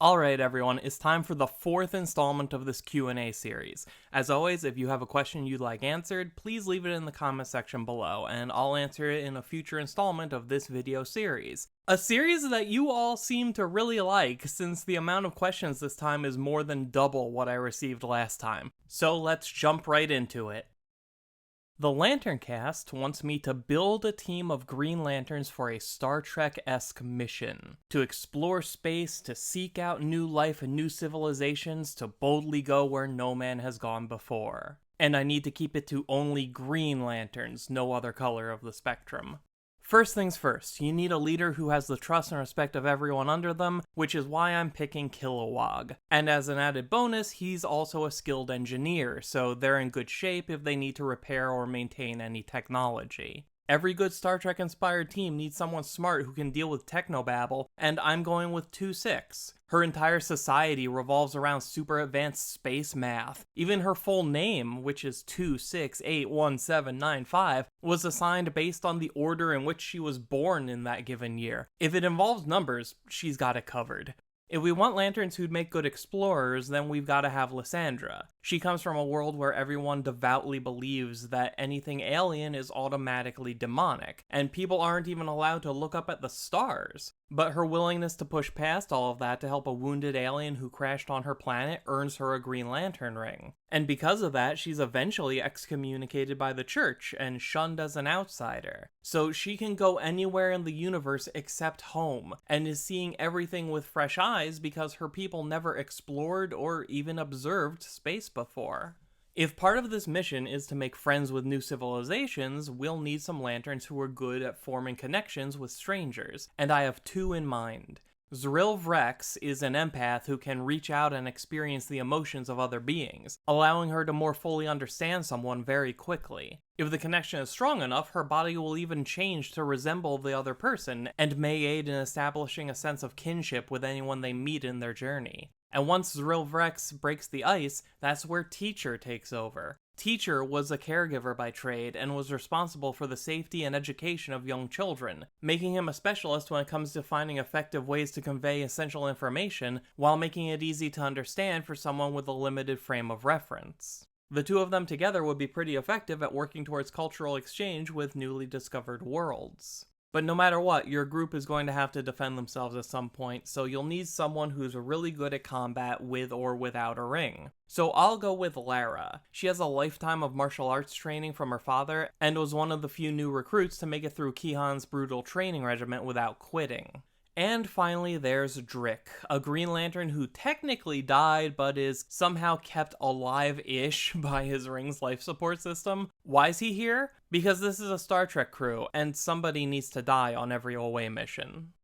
Alright everyone, it's time for the fourth installment of this Q&A series. As always, if you have a question you'd like answered, please leave it in the comment section below, and I'll answer it in a future installment of this video series. A series that you all seem to really like, since the amount of questions this time is more than double what I received last time. So let's jump right into it. The Lantern Cast wants me to build a team of Green Lanterns for a Star Trek-esque mission. To explore space, to seek out new life and new civilizations, to boldly go where no man has gone before. And I need to keep it to only Green Lanterns, no other color of the spectrum. First things first, you need a leader who has the trust and respect of everyone under them, which is why I'm picking Kilowog. And as an added bonus, he's also a skilled engineer, so they're in good shape if they need to repair or maintain any technology. Every good Star Trek-inspired team needs someone smart who can deal with technobabble, and I'm going with 2-6. Her entire society revolves around super advanced space math. Even her full name, which is 2681795, was assigned based on the order in which she was born in that given year. If it involves numbers, she's got it covered. If we want lanterns who'd make good explorers, then we've got to have Lysandra. She comes from a world where everyone devoutly believes that anything alien is automatically demonic, and people aren't even allowed to look up at the stars. But her willingness to push past all of that to help a wounded alien who crashed on her planet earns her a Green Lantern ring. And because of that, she's eventually excommunicated by the church and shunned as an outsider. So she can go anywhere in the universe except home, and is seeing everything with fresh eyes because her people never explored or even observed space before. If part of this mission is to make friends with new civilizations, we'll need some lanterns who are good at forming connections with strangers, and I have two in mind. Zril Vrex is an empath who can reach out and experience the emotions of other beings, allowing her to more fully understand someone very quickly. If the connection is strong enough, her body will even change to resemble the other person, and may aid in establishing a sense of kinship with anyone they meet in their journey. And once Zril Vrex breaks the ice, that's where Teacher takes over. Teacher was a caregiver by trade and was responsible for the safety and education of young children, making him a specialist when it comes to finding effective ways to convey essential information while making it easy to understand for someone with a limited frame of reference. The two of them together would be pretty effective at working towards cultural exchange with newly discovered worlds. But no matter what, your group is going to have to defend themselves at some point, so you'll need someone who's really good at combat with or without a ring. So I'll go with Lara. She has a lifetime of martial arts training from her father, and was one of the few new recruits to make it through Kihan's brutal training regiment without quitting. And finally, there's Drick, a Green Lantern who technically died, but is somehow kept alive-ish by his ring's life support system. Why is he here? Because this is a Star Trek crew, and somebody needs to die on every away mission.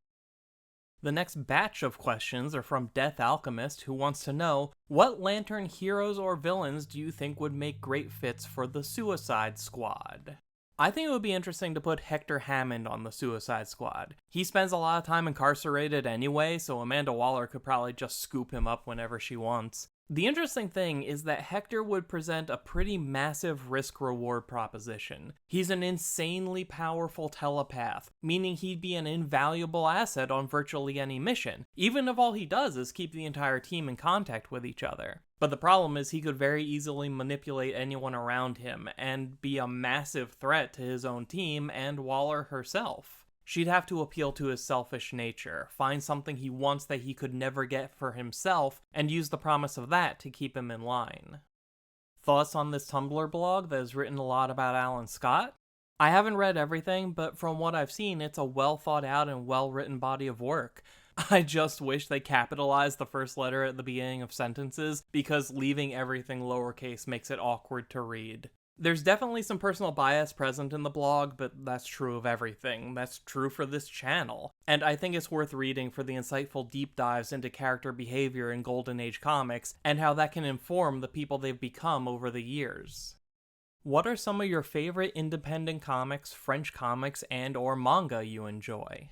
The next batch of questions are from Death Alchemist, who wants to know, what Lantern heroes or villains do you think would make great fits for the Suicide Squad? I think it would be interesting to put Hector Hammond on the Suicide Squad. He spends a lot of time incarcerated anyway, so Amanda Waller could probably just scoop him up whenever she wants. The interesting thing is that Hector would present a pretty massive risk-reward proposition. He's an insanely powerful telepath, meaning he'd be an invaluable asset on virtually any mission, even if all he does is keep the entire team in contact with each other. But the problem is he could very easily manipulate anyone around him, and be a massive threat to his own team and Waller herself. She'd have to appeal to his selfish nature, find something he wants that he could never get for himself, and use the promise of that to keep him in line. Thoughts on this Tumblr blog that has written a lot about Alan Scott? I haven't read everything, but from what I've seen, it's a well thought out and well written body of work. I just wish they capitalized the first letter at the beginning of sentences, because leaving everything lowercase makes it awkward to read. There's definitely some personal bias present in the blog, but that's true of everything. That's true for this channel. And I think it's worth reading for the insightful deep dives into character behavior in Golden Age comics, and how that can inform the people they've become over the years. What are some of your favorite independent comics, French comics, and or manga you enjoy?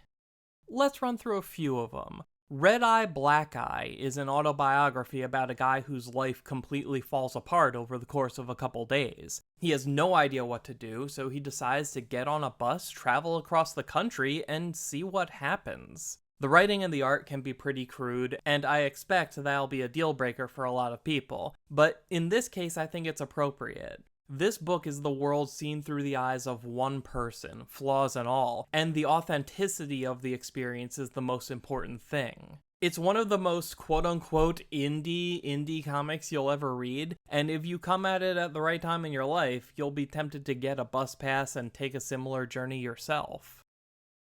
Let's run through a few of them. Red Eye Black Eye is an autobiography about a guy whose life completely falls apart over the course of a couple days. He has no idea what to do, so he decides to get on a bus, travel across the country, and see what happens. The writing and the art can be pretty crude, and I expect that'll be a deal breaker for a lot of people, but in this case I think it's appropriate. This book is the world seen through the eyes of one person, flaws and all, and the authenticity of the experience is the most important thing. It's one of the most quote-unquote indie comics you'll ever read, and if you come at it at the right time in your life, you'll be tempted to get a bus pass and take a similar journey yourself.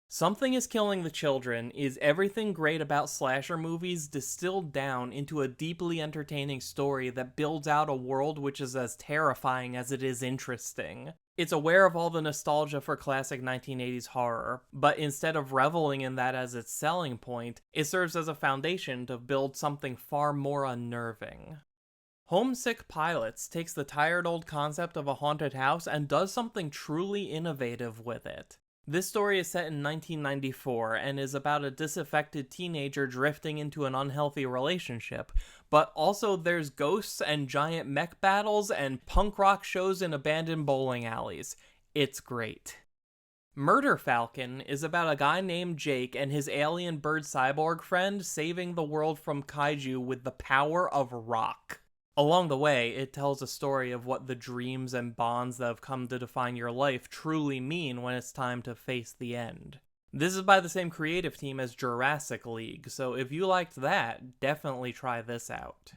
Something is Killing the Children is everything great about slasher movies distilled down into a deeply entertaining story that builds out a world which is as terrifying as it is interesting. It's aware of all the nostalgia for classic 1980s horror, but instead of reveling in that as its selling point, it serves as a foundation to build something far more unnerving. Homesick Pilots takes the tired old concept of a haunted house and does something truly innovative with it. This story is set in 1994 and is about a disaffected teenager drifting into an unhealthy relationship, but also there's ghosts and giant mech battles and punk rock shows in abandoned bowling alleys. It's great. Murder Falcon is about a guy named Jake and his alien bird cyborg friend saving the world from kaiju with the power of rock. Along the way, it tells a story of what the dreams and bonds that have come to define your life truly mean when it's time to face the end. This is by the same creative team as Jurassic League, so if you liked that, definitely try this out.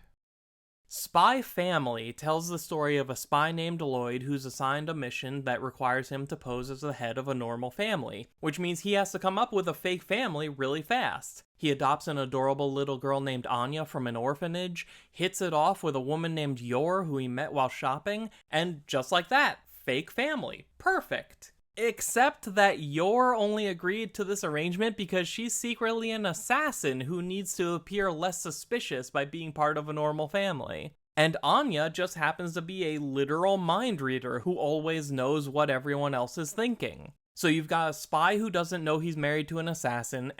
Spy Family tells the story of a spy named Lloyd who's assigned a mission that requires him to pose as the head of a normal family, which means he has to come up with a fake family really fast. He adopts an adorable little girl named Anya from an orphanage, hits it off with a woman named Yor who he met while shopping, and just like that, fake family. Perfect. Except that Yor only agreed to this arrangement because she's secretly an assassin who needs to appear less suspicious by being part of a normal family. And Anya just happens to be a literal mind reader who always knows what everyone else is thinking. So you've got a spy who doesn't know he's married to an assassin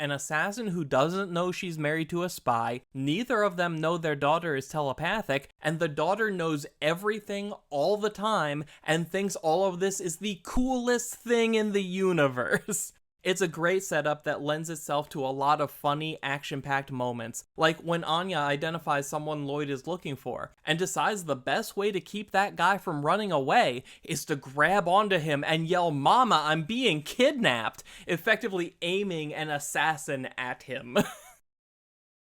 who doesn't know she's married to a spy, neither of them know their daughter is telepathic, and the daughter knows everything all the time and thinks all of this is the coolest thing in the universe. It's a great setup that lends itself to a lot of funny, action-packed moments, like when Anya identifies someone Lloyd is looking for, and decides the best way to keep that guy from running away is to grab onto him and yell, "Mama, I'm being kidnapped!" effectively aiming an assassin at him.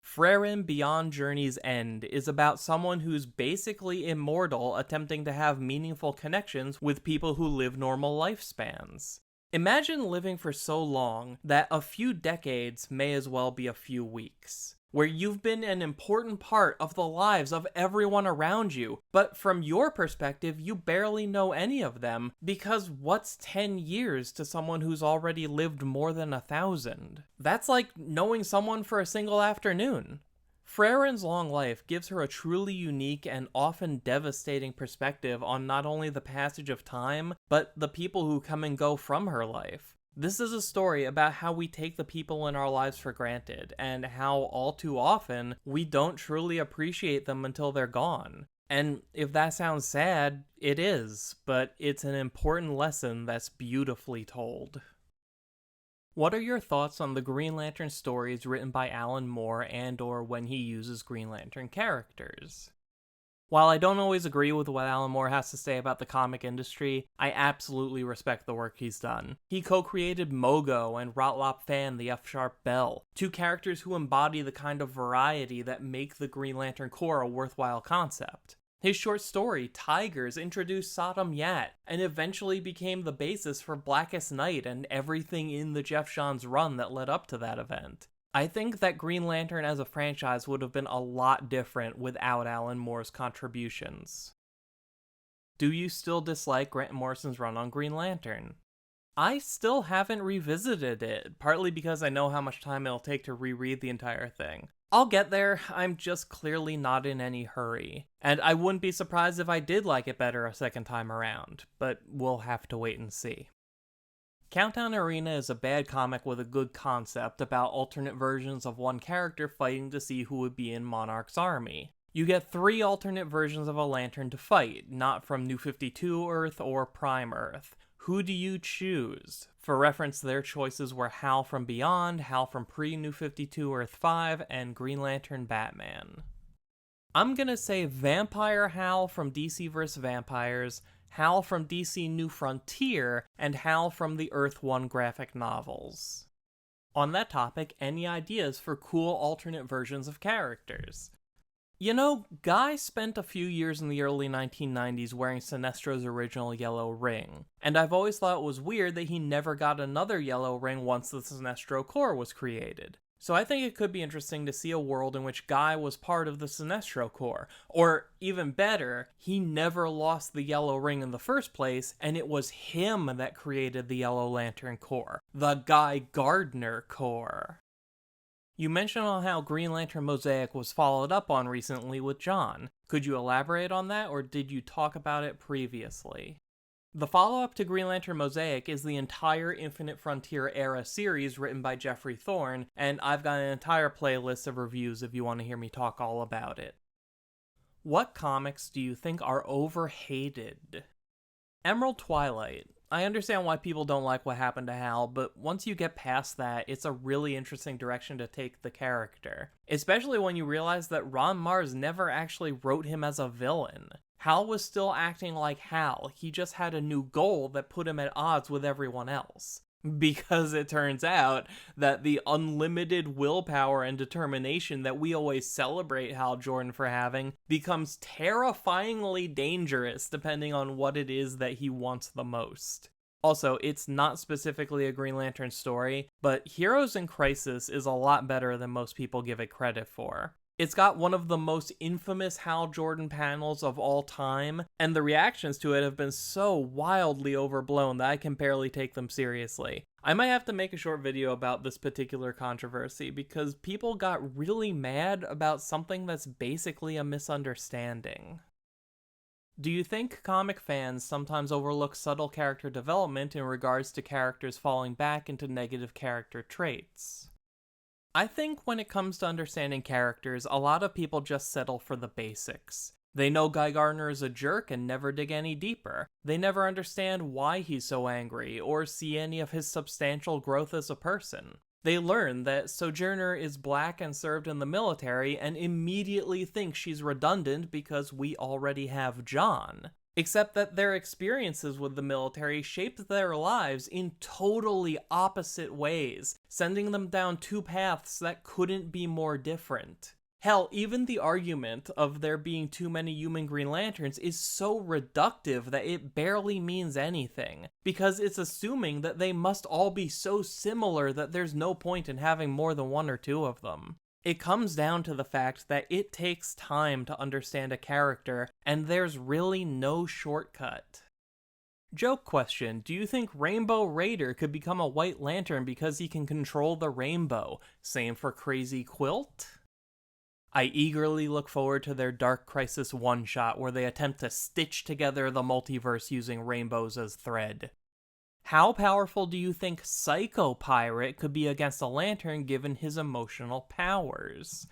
Frerin Beyond Journey's End is about someone who's basically immortal attempting to have meaningful connections with people who live normal lifespans. Imagine living for so long that a few decades may as well be a few weeks, where you've been an important part of the lives of everyone around you, but from your perspective, you barely know any of them, because what's 10 years to someone who's already lived more than 1,000? That's like knowing someone for a single afternoon. Frerin's long life gives her a truly unique and often devastating perspective on not only the passage of time, but the people who come and go from her life. This is a story about how we take the people in our lives for granted, and how all too often we don't truly appreciate them until they're gone. And if that sounds sad, it is, but it's an important lesson that's beautifully told. What are your thoughts on the Green Lantern stories written by Alan Moore and/or when he uses Green Lantern characters? While I don't always agree with what Alan Moore has to say about the comic industry, I absolutely respect the work he's done. He co-created Mogo and Rotlop Fan the F-Sharp Bell, two characters who embody the kind of variety that make the Green Lantern Corps a worthwhile concept. His short story, Tigers, introduced Sodom Yat, and eventually became the basis for Blackest Night and everything in the Jeff Johns run that led up to that event. I think that Green Lantern as a franchise would have been a lot different without Alan Moore's contributions. Do you still dislike Grant Morrison's run on Green Lantern? I still haven't revisited it, partly because I know how much time it'll take to reread the entire thing. I'll get there, I'm just clearly not in any hurry. And I wouldn't be surprised if I did like it better a second time around, but we'll have to wait and see. Countdown Arena is a bad comic with a good concept about alternate versions of one character fighting to see who would be in Monarch's army. You get 3 alternate versions of a Lantern to fight, not from New 52 Earth or Prime Earth. Who do you choose? For reference, their choices were Hal from Beyond, Hal from pre-New 52 Earth 5, and Green Lantern Batman. I'm gonna say Vampire Hal from DC vs. Vampires, Hal from DC New Frontier, and Hal from the Earth 1 graphic novels. On that topic, any ideas for cool alternate versions of characters? You know, Guy spent a few years in the early 1990s wearing Sinestro's original yellow ring, and I've always thought it was weird that he never got another yellow ring once the Sinestro Corps was created. So I think it could be interesting to see a world in which Guy was part of the Sinestro Corps, or even better, he never lost the yellow ring in the first place, and it was him that created the Yellow Lantern Corps, the Guy Gardner Corps. You mentioned on how Green Lantern Mosaic was followed up on recently with John. Could you elaborate on that, or did you talk about it previously? The follow-up to Green Lantern Mosaic is the entire Infinite Frontier era series written by Jeffrey Thorne, and I've got an entire playlist of reviews if you want to hear me talk all about it. What comics do you think are overhated? Emerald Twilight. I understand why people don't like what happened to Hal, but once you get past that, it's a really interesting direction to take the character. Especially when you realize that Ron Mars never actually wrote him as a villain. Hal was still acting like Hal, he just had a new goal that put him at odds with everyone else. Because it turns out that the unlimited willpower and determination that we always celebrate Hal Jordan for having becomes terrifyingly dangerous depending on what it is that he wants the most. Also, it's not specifically a Green Lantern story, but Heroes in Crisis is a lot better than most people give it credit for. It's got one of the most infamous Hal Jordan panels of all time, and the reactions to it have been so wildly overblown that I can barely take them seriously. I might have to make a short video about this particular controversy because people got really mad about something that's basically a misunderstanding. Do you think comic fans sometimes overlook subtle character development in regards to characters falling back into negative character traits? I think when it comes to understanding characters, a lot of people just settle for the basics. They know Guy Gardner is a jerk and never dig any deeper. They never understand why he's so angry, or see any of his substantial growth as a person. They learn that Sojourner is black and served in the military and immediately think she's redundant because we already have John. Except that their experiences with the military shaped their lives in totally opposite ways, sending them down two paths that couldn't be more different. Hell, even the argument of there being too many human Green Lanterns is so reductive that it barely means anything, because it's assuming that they must all be so similar that there's no point in having more than one or two of them. It comes down to the fact that it takes time to understand a character, and there's really no shortcut. Joke question, do you think Rainbow Raider could become a White Lantern because he can control the rainbow? Same for Crazy Quilt? I eagerly look forward to their Dark Crisis one-shot where they attempt to stitch together the multiverse using rainbows as thread. How powerful do you think Psycho Pirate could be against a Lantern given his emotional powers?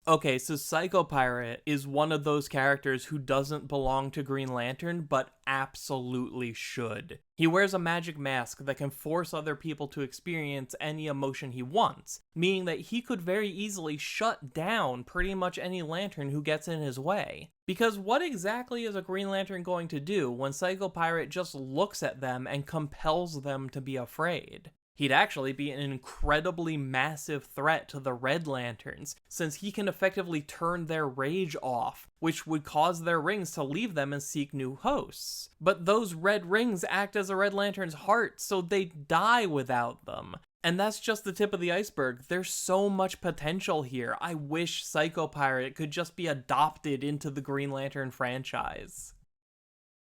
Okay, so Psycho Pirate is one of those characters who doesn't belong to Green Lantern, but absolutely should. He wears a magic mask that can force other people to experience any emotion he wants, meaning that he could very easily shut down pretty much any Lantern who gets in his way. Because what exactly is a Green Lantern going to do when Psycho Pirate just looks at them and compels them to be afraid? He'd actually be an incredibly massive threat to the Red Lanterns, since he can effectively turn their rage off, which would cause their rings to leave them and seek new hosts. But those red rings act as a Red Lantern's heart, so they die without them. And that's just the tip of the iceberg. There's so much potential here. I wish Psycho Pirate could just be adopted into the Green Lantern franchise.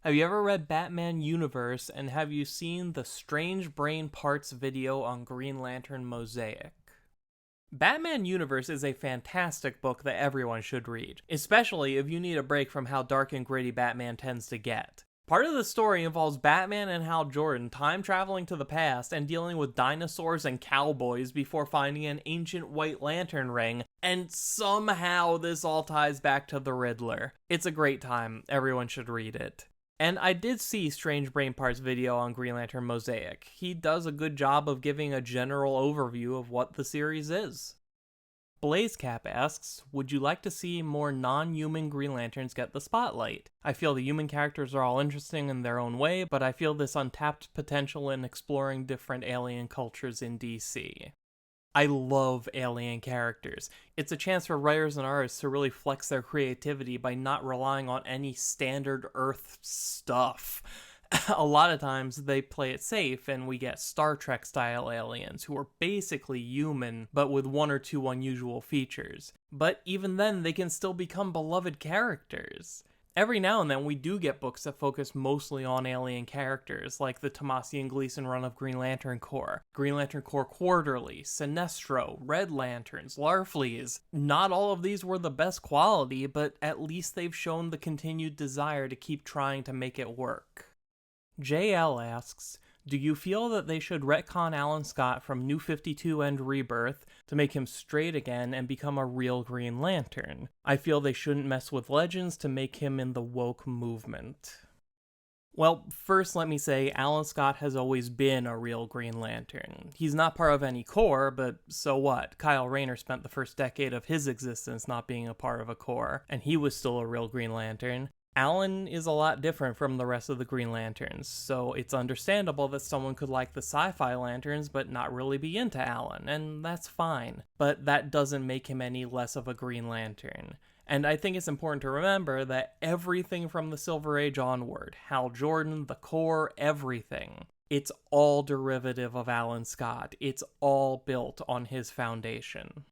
Have you ever read Batman Universe, and have you seen the Strange Brain Parts video on Green Lantern Mosaic? Batman Universe is a fantastic book that everyone should read, especially if you need a break from how dark and gritty Batman tends to get. Part of the story involves Batman and Hal Jordan time traveling to the past and dealing with dinosaurs and cowboys before finding an ancient White Lantern ring, and somehow this all ties back to the Riddler. It's a great time, everyone should read it. And I did see Strange Brainpart's video on Green Lantern Mosaic. He does a good job of giving a general overview of what the series is. Blazecap asks, would you like to see more non-human Green Lanterns get the spotlight? I feel the human characters are all interesting in their own way, but I feel this untapped potential in exploring different alien cultures in DC. I love alien characters. It's a chance for writers and artists to really flex their creativity by not relying on any standard Earth stuff. A lot of times they play it safe and we get Star Trek style aliens who are basically human but with one or two unusual features. But even then they can still become beloved characters. Every now and then we do get books that focus mostly on alien characters, like the Tomasi and Gleason run of Green Lantern Corps, Green Lantern Corps Quarterly, Sinestro, Red Lanterns, Larfleeze. Not all of these were the best quality, but at least they've shown the continued desire to keep trying to make it work. JL asks, do you feel that they should retcon Alan Scott from New 52 and Rebirth to make him straight again and become a real Green Lantern? I feel they shouldn't mess with Legends to make him in the woke movement. Well, first let me say Alan Scott has always been a real Green Lantern. He's not part of any Corps, but so what? Kyle Rayner spent the first decade of his existence not being a part of a Corps, and he was still a real Green Lantern. Alan is a lot different from the rest of the Green Lanterns, so it's understandable that someone could like the sci-fi lanterns but not really be into Alan, and that's fine. But that doesn't make him any less of a Green Lantern. And I think it's important to remember that everything from the Silver Age onward, Hal Jordan, the Corps, everything, it's all derivative of Alan Scott. It's all built on his foundation.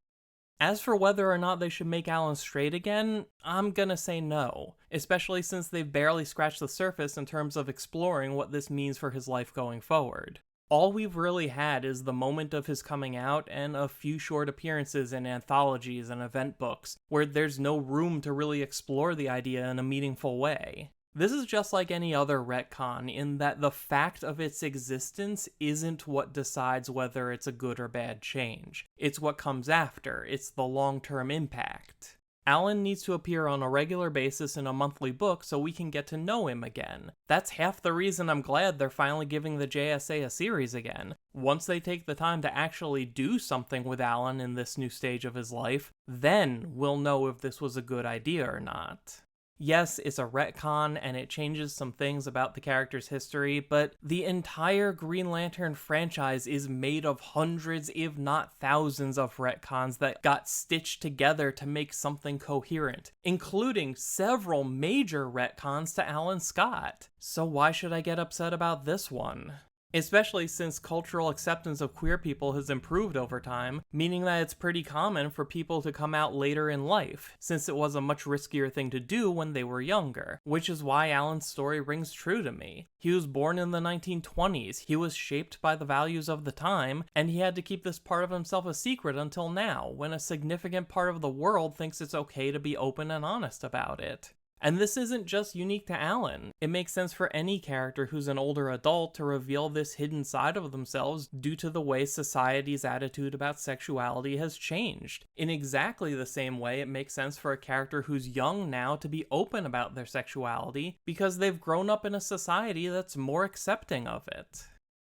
As for whether or not they should make Alan straight again, I'm gonna say no, especially since they've barely scratched the surface in terms of exploring what this means for his life going forward. All we've really had is the moment of his coming out and a few short appearances in anthologies and event books, where there's no room to really explore the idea in a meaningful way. This is just like any other retcon in that the fact of its existence isn't what decides whether it's a good or bad change. It's what comes after. It's the long-term impact. Alan needs to appear on a regular basis in a monthly book so we can get to know him again. That's half the reason I'm glad they're finally giving the JSA a series again. Once they take the time to actually do something with Alan in this new stage of his life, then we'll know if this was a good idea or not. Yes, it's a retcon and it changes some things about the character's history, but the entire Green Lantern franchise is made of hundreds, if not thousands, of retcons that got stitched together to make something coherent, including several major retcons to Alan Scott. So why should I get upset about this one? Especially since cultural acceptance of queer people has improved over time, meaning that it's pretty common for people to come out later in life, since it was a much riskier thing to do when they were younger, which is why Alan's story rings true to me. He was born in the 1920s, he was shaped by the values of the time, and he had to keep this part of himself a secret until now, when a significant part of the world thinks it's okay to be open and honest about it. And this isn't just unique to Alan. It makes sense for any character who's an older adult to reveal this hidden side of themselves due to the way society's attitude about sexuality has changed. In exactly the same way, it makes sense for a character who's young now to be open about their sexuality because they've grown up in a society that's more accepting of it.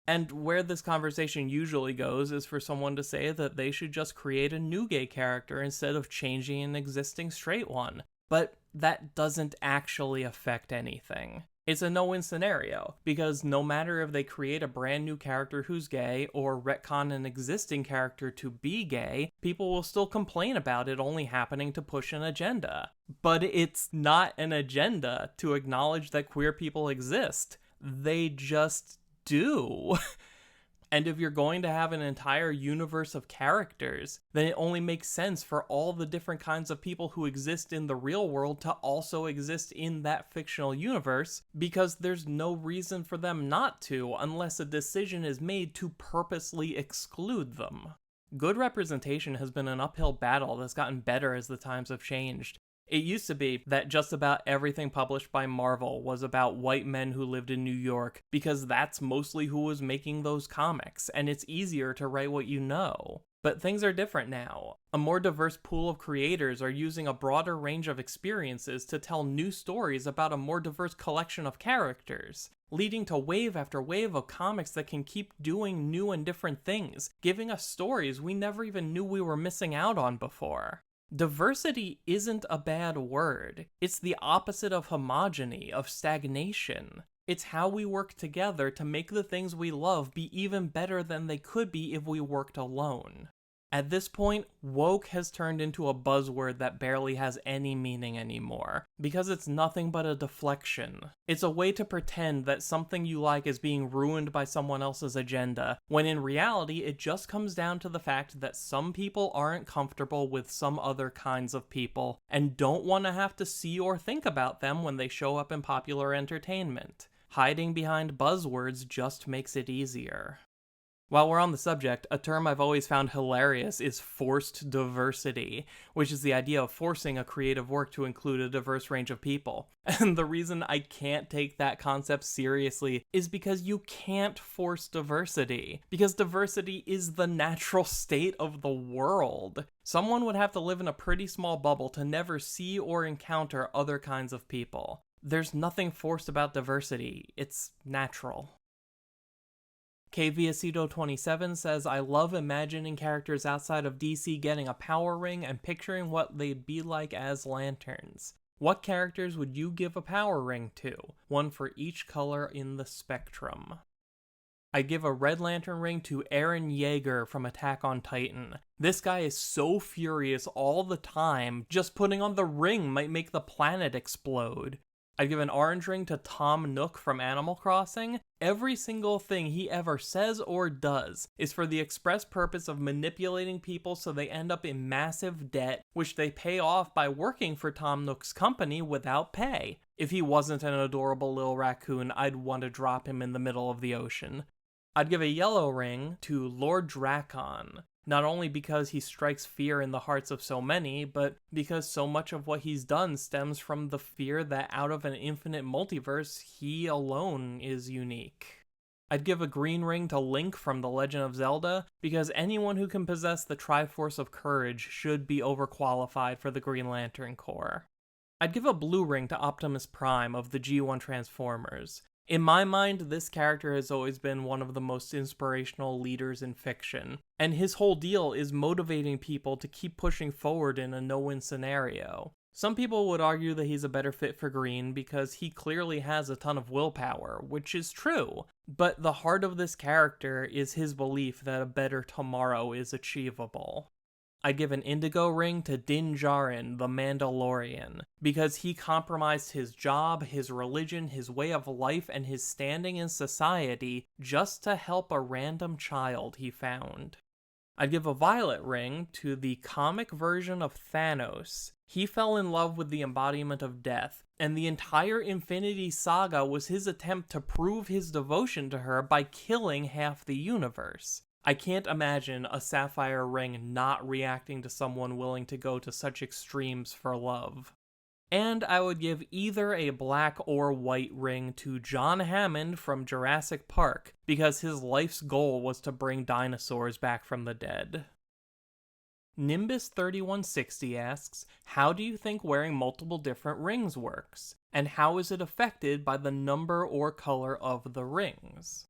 And where this conversation usually goes is for someone to say that they should just create a new gay character instead of changing an existing straight one. But that doesn't actually affect anything. It's a no-win scenario, because no matter if they create a brand new character who's gay or retcon an existing character to be gay, people will still complain about it only happening to push an agenda. But it's not an agenda to acknowledge that queer people exist. They just do. And if you're going to have an entire universe of characters, then it only makes sense for all the different kinds of people who exist in the real world to also exist in that fictional universe, because there's no reason for them not to unless a decision is made to purposely exclude them. Good representation has been an uphill battle that's gotten better as the times have changed. It used to be that just about everything published by Marvel was about white men who lived in New York, because that's mostly who was making those comics, and it's easier to write what you know. But things are different now. A more diverse pool of creators are using a broader range of experiences to tell new stories about a more diverse collection of characters, leading to wave after wave of comics that can keep doing new and different things, giving us stories we never even knew we were missing out on before. Diversity isn't a bad word. It's the opposite of homogeny, of stagnation. It's how we work together to make the things we love be even better than they could be if we worked alone. At this point, woke has turned into a buzzword that barely has any meaning anymore, because it's nothing but a deflection. It's a way to pretend that something you like is being ruined by someone else's agenda, when in reality it just comes down to the fact that some people aren't comfortable with some other kinds of people, and don't want to have to see or think about them when they show up in popular entertainment. Hiding behind buzzwords just makes it easier. While we're on the subject, a term I've always found hilarious is forced diversity, which is the idea of forcing a creative work to include a diverse range of people. And the reason I can't take that concept seriously is because you can't force diversity, because diversity is the natural state of the world. Someone would have to live in a pretty small bubble to never see or encounter other kinds of people. There's nothing forced about diversity, it's natural. KVAcito27 says, I love imagining characters outside of DC getting a power ring and picturing what they'd be like as lanterns. What characters would you give a power ring to? One for each color in the spectrum. I give a Red Lantern ring to Eren Yeager from Attack on Titan. This guy is so furious all the time, just putting on the ring might make the planet explode. I'd give an orange ring to Tom Nook from Animal Crossing. Every single thing he ever says or does is for the express purpose of manipulating people so they end up in massive debt, which they pay off by working for Tom Nook's company without pay. If he wasn't an adorable little raccoon, I'd want to drop him in the middle of the ocean. I'd give a yellow ring to Lord Drakon. Not only because he strikes fear in the hearts of so many, but because so much of what he's done stems from the fear that out of an infinite multiverse, he alone is unique. I'd give a green ring to Link from The Legend of Zelda, because anyone who can possess the Triforce of Courage should be overqualified for the Green Lantern Corps. I'd give a blue ring to Optimus Prime of the G1 Transformers. In my mind, this character has always been one of the most inspirational leaders in fiction, and his whole deal is motivating people to keep pushing forward in a no-win scenario. Some people would argue that he's a better fit for Green because he clearly has a ton of willpower, which is true, but the heart of this character is his belief that a better tomorrow is achievable. I give an Indigo ring to Din Djarin, the Mandalorian, because he compromised his job, his religion, his way of life, and his standing in society just to help a random child he found. I'd give a violet ring to the comic version of Thanos. He fell in love with the embodiment of death, and the entire Infinity Saga was his attempt to prove his devotion to her by killing half the universe. I can't imagine a sapphire ring not reacting to someone willing to go to such extremes for love. And I would give either a black or white ring to John Hammond from Jurassic Park, because his life's goal was to bring dinosaurs back from the dead. Nimbus3160 asks, how do you think wearing multiple different rings works? And how is it affected by the number or color of the rings?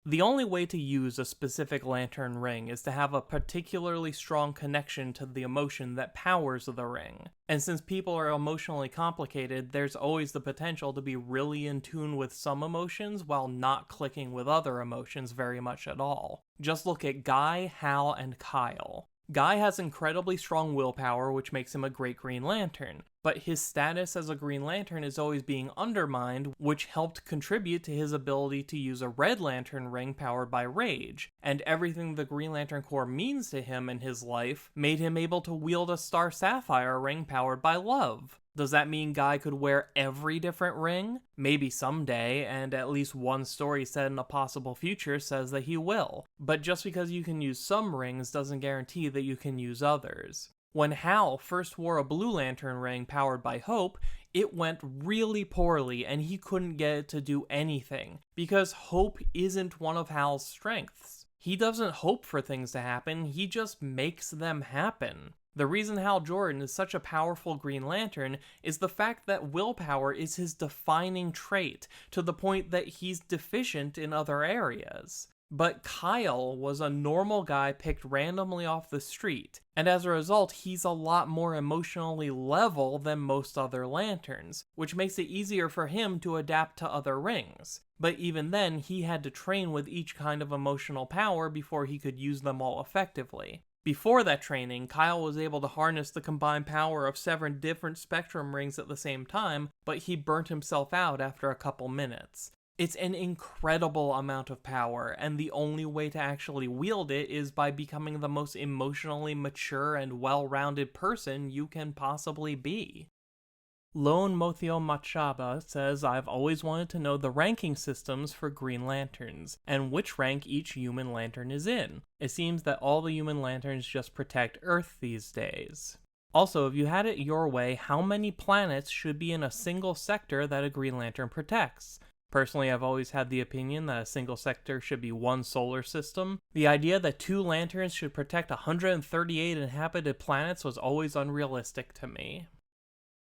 The only way to use a specific lantern ring is to have a particularly strong connection to the emotion that powers the ring. And since people are emotionally complicated, there's always the potential to be really in tune with some emotions while not clicking with other emotions very much at all. Just look at Guy, Hal, and Kyle. Guy has incredibly strong willpower, which makes him a great Green Lantern, but his status as a Green Lantern is always being undermined, which helped contribute to his ability to use a Red Lantern ring powered by rage, and everything the Green Lantern Corps means to him in his life made him able to wield a Star Sapphire ring powered by love. Does that mean Guy could wear every different ring? Maybe someday, and at least one story set in a possible future says that he will. But just because you can use some rings doesn't guarantee that you can use others. When Hal first wore a Blue Lantern ring powered by Hope, it went really poorly and he couldn't get it to do anything, because Hope isn't one of Hal's strengths. He doesn't hope for things to happen, he just makes them happen. The reason Hal Jordan is such a powerful Green Lantern is the fact that willpower is his defining trait, to the point that he's deficient in other areas. But Kyle was a normal guy picked randomly off the street, and as a result, he's a lot more emotionally level than most other lanterns, which makes it easier for him to adapt to other rings. But even then, he had to train with each kind of emotional power before he could use them all effectively. Before that training, Kyle was able to harness the combined power of 7 different spectrum rings at the same time, but he burnt himself out after a couple minutes. It's an incredible amount of power, and the only way to actually wield it is by becoming the most emotionally mature and well-rounded person you can possibly be. Lone Mothio Machaba says, I've always wanted to know the ranking systems for Green Lanterns, and which rank each human lantern is in. It seems that all the human lanterns just protect Earth these days. Also, if you had it your way, how many planets should be in a single sector that a Green Lantern protects? Personally, I've always had the opinion that a single sector should be one solar system. The idea that 2 lanterns should protect 138 inhabited planets was always unrealistic to me.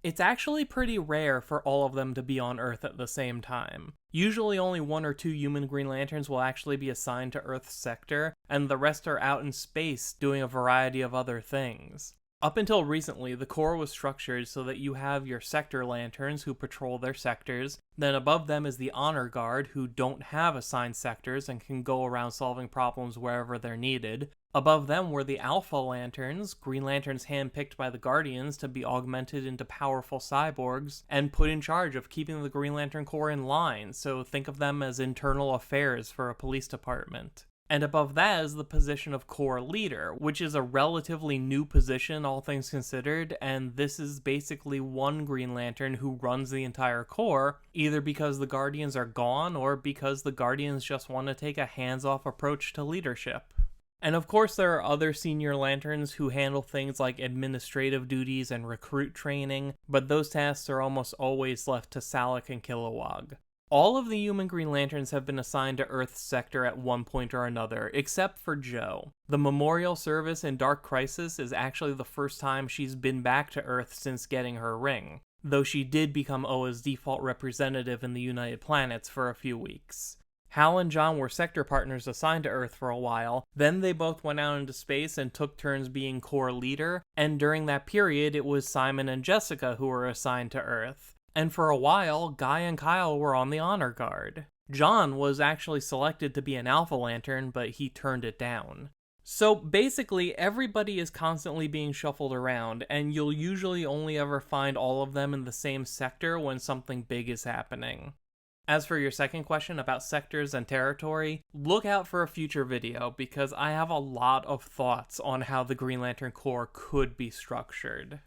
It's actually pretty rare for all of them to be on Earth at the same time. Usually only 1 or 2 human Green Lanterns will actually be assigned to Earth's sector, and the rest are out in space doing a variety of other things. Up until recently, the Corps was structured so that you have your sector lanterns who patrol their sectors, then above them is the Honor Guard who don't have assigned sectors and can go around solving problems wherever they're needed. Above them were the Alpha Lanterns, Green Lanterns handpicked by the Guardians to be augmented into powerful cyborgs, and put in charge of keeping the Green Lantern Corps in line, so think of them as internal affairs for a police department. And above that is the position of Corps Leader, which is a relatively new position, all things considered, and this is basically one Green Lantern who runs the entire Corps, either because the Guardians are gone, or because the Guardians just want to take a hands-off approach to leadership. And of course there are other senior lanterns who handle things like administrative duties and recruit training, but those tasks are almost always left to Salak and Kilowog. All of the human Green Lanterns have been assigned to Earth's sector at one point or another, except for Jo. The memorial service in Dark Crisis is actually the first time she's been back to Earth since getting her ring, though she did become Oa's default representative in the United Planets for a few weeks. Hal and John were sector partners assigned to Earth for a while, then they both went out into space and took turns being Corps Leader, and during that period it was Simon and Jessica who were assigned to Earth. And for a while, Guy and Kyle were on the Honor Guard. John was actually selected to be an Alpha Lantern, but he turned it down. So basically, everybody is constantly being shuffled around, and you'll usually only ever find all of them in the same sector when something big is happening. As for your second question about sectors and territory, look out for a future video, because I have a lot of thoughts on how the Green Lantern Corps could be structured.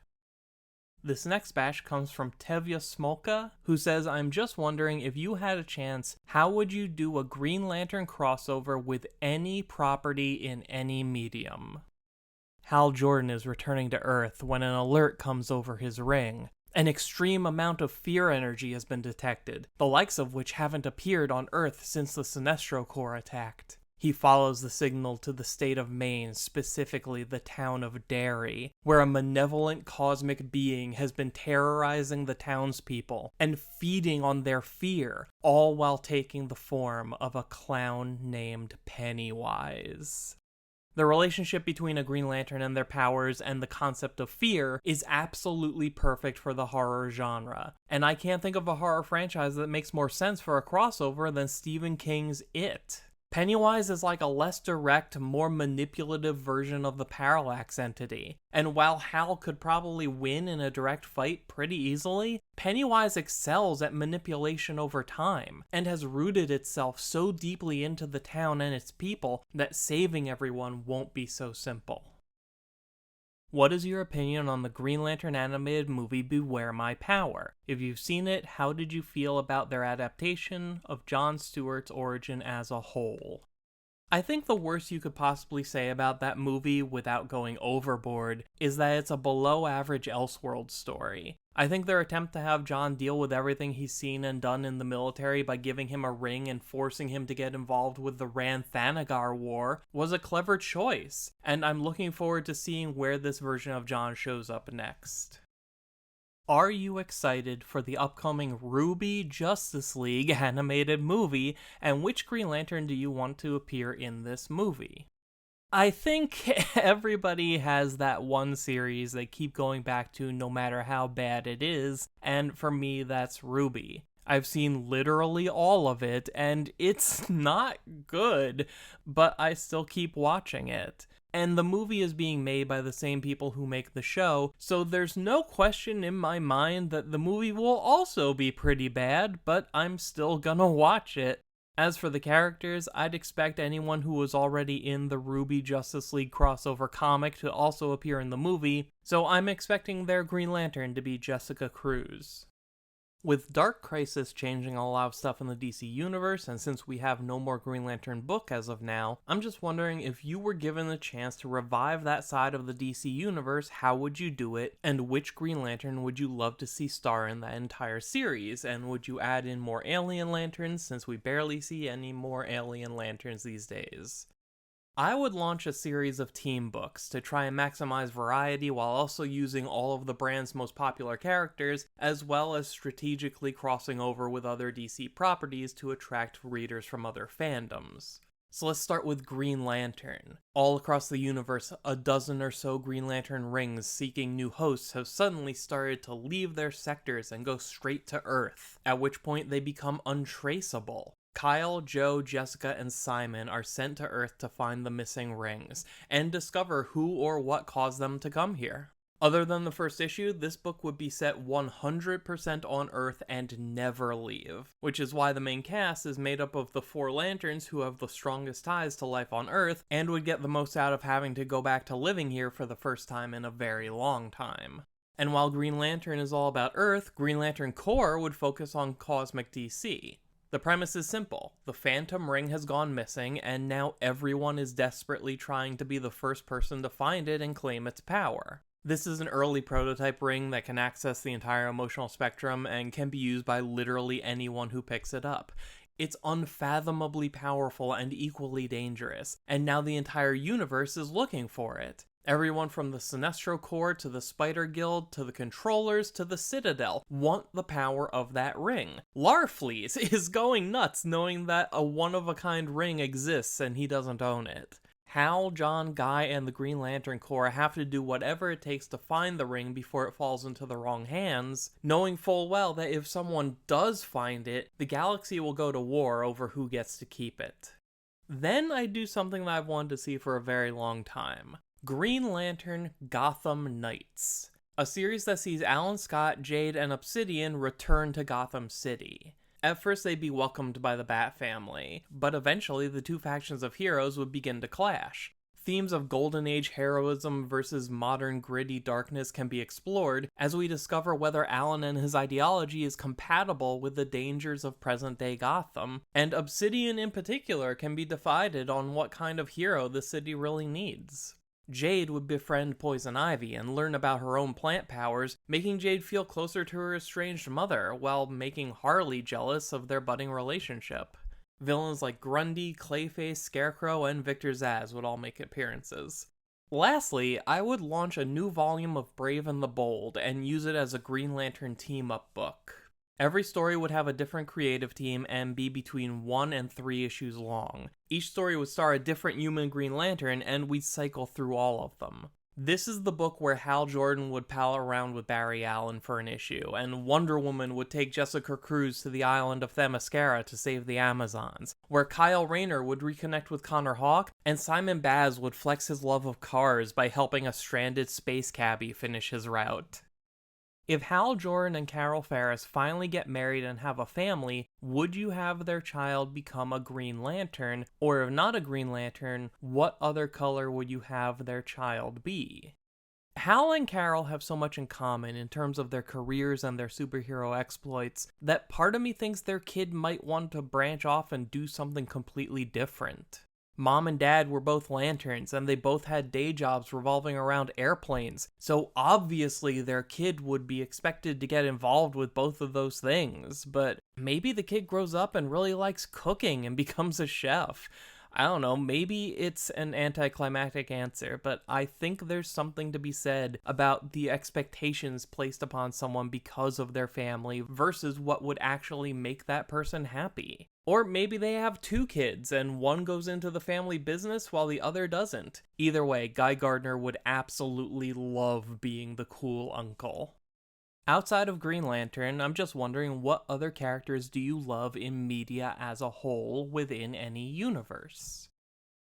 This next bash comes from Tevya Smolka, who says, I'm just wondering if you had a chance, how would you do a Green Lantern crossover with any property in any medium? Hal Jordan is returning to Earth when an alert comes over his ring. An extreme amount of fear energy has been detected, the likes of which haven't appeared on Earth since the Sinestro Corps attacked. He follows the signal to the state of Maine, specifically the town of Derry, where a malevolent cosmic being has been terrorizing the townspeople and feeding on their fear, all while taking the form of a clown named Pennywise. The relationship between a Green Lantern and their powers and the concept of fear is absolutely perfect for the horror genre, and I can't think of a horror franchise that makes more sense for a crossover than Stephen King's It. Pennywise is like a less direct, more manipulative version of the Parallax entity, and while Hal could probably win in a direct fight pretty easily, Pennywise excels at manipulation over time, and has rooted itself so deeply into the town and its people that saving everyone won't be so simple. What is your opinion on the Green Lantern animated movie Beware My Power? If you've seen it, how did you feel about their adaptation of Jon Stewart's origin as a whole? I think the worst you could possibly say about that movie without going overboard is that it's a below average Elseworlds story. I think their attempt to have John deal with everything he's seen and done in the military by giving him a ring and forcing him to get involved with the Rann-Thanagar War was a clever choice, and I'm looking forward to seeing where this version of John shows up next. Are you excited for the upcoming RWBY Justice League animated movie, and which Green Lantern do you want to appear in this movie? I think everybody has that one series they keep going back to no matter how bad it is, and for me that's RWBY. I've seen literally all of it, and it's not good, but I still keep watching it. And the movie is being made by the same people who make the show, so there's no question in my mind that the movie will also be pretty bad, but I'm still gonna watch it. As for the characters, I'd expect anyone who was already in the RWBY Justice League crossover comic to also appear in the movie, so I'm expecting their Green Lantern to be Jessica Cruz. With Dark Crisis changing a lot of stuff in the DC universe, and since we have no more Green Lantern book as of now, I'm just wondering if you were given the chance to revive that side of the DC universe, how would you do it, and which Green Lantern would you love to see star in that entire series, and would you add in more alien lanterns since we barely see any more alien lanterns these days? I would launch a series of team books to try and maximize variety while also using all of the brand's most popular characters, as well as strategically crossing over with other DC properties to attract readers from other fandoms. So let's start with Green Lantern. All across the universe, a dozen or so Green Lantern rings seeking new hosts have suddenly started to leave their sectors and go straight to Earth, at which point they become untraceable. Kyle, Joe, Jessica, and Simon are sent to Earth to find the missing rings, and discover who or what caused them to come here. Other than the first issue, this book would be set 100% on Earth and never leave, which is why the main cast is made up of the 4 Lanterns who have the strongest ties to life on Earth, and would get the most out of having to go back to living here for the first time in a very long time. And while Green Lantern is all about Earth, Green Lantern Corps would focus on Cosmic DC. The premise is simple. The Phantom Ring has gone missing, and now everyone is desperately trying to be the first person to find it and claim its power. This is an early prototype ring that can access the entire emotional spectrum and can be used by literally anyone who picks it up. It's unfathomably powerful and equally dangerous, and now the entire universe is looking for it. Everyone from the Sinestro Corps to the Spider Guild to the Controllers to the Citadel want the power of that ring. Larfleeze is going nuts knowing that a one-of-a-kind ring exists and he doesn't own it. Hal, John, Guy, and the Green Lantern Corps have to do whatever it takes to find the ring before it falls into the wrong hands, knowing full well that if someone does find it, the galaxy will go to war over who gets to keep it. Then I do something that I've wanted to see for a very long time. Green Lantern Gotham Knights, a series that sees Alan Scott, Jade, and Obsidian return to Gotham City. At first they'd be welcomed by the Bat family, but eventually the two factions of heroes would begin to clash. Themes of Golden Age heroism versus modern gritty darkness can be explored as we discover whether Alan and his ideology is compatible with the dangers of present-day Gotham, and Obsidian in particular can be divided on what kind of hero the city really needs. Jade would befriend Poison Ivy and learn about her own plant powers, making Jade feel closer to her estranged mother, while making Harley jealous of their budding relationship. Villains like Grundy, Clayface, Scarecrow, and Victor Zsasz would all make appearances. Lastly, I would launch a new volume of Brave and the Bold and use it as a Green Lantern team-up book. Every story would have a different creative team and be between 1 and 3 issues long. Each story would star a different human Green Lantern, and we'd cycle through all of them. This is the book where Hal Jordan would pal around with Barry Allen for an issue, and Wonder Woman would take Jessica Cruz to the island of Themyscira to save the Amazons, where Kyle Rayner would reconnect with Connor Hawke, and Simon Baz would flex his love of cars by helping a stranded space cabbie finish his route. If Hal Jordan and Carol Ferris finally get married and have a family, would you have their child become a Green Lantern? Or if not a Green Lantern, what other color would you have their child be? Hal and Carol have so much in common in terms of their careers and their superhero exploits that part of me thinks their kid might want to branch off and do something completely different. Mom and dad were both lanterns, and they both had day jobs revolving around airplanes, so obviously their kid would be expected to get involved with both of those things. But maybe the kid grows up and really likes cooking and becomes a chef. I don't know, maybe it's an anticlimactic answer, but I think there's something to be said about the expectations placed upon someone because of their family versus what would actually make that person happy. Or maybe they have two kids and one goes into the family business while the other doesn't. Either way, Guy Gardner would absolutely love being the cool uncle. Outside of Green Lantern, I'm just wondering, what other characters do you love in media as a whole within any universe?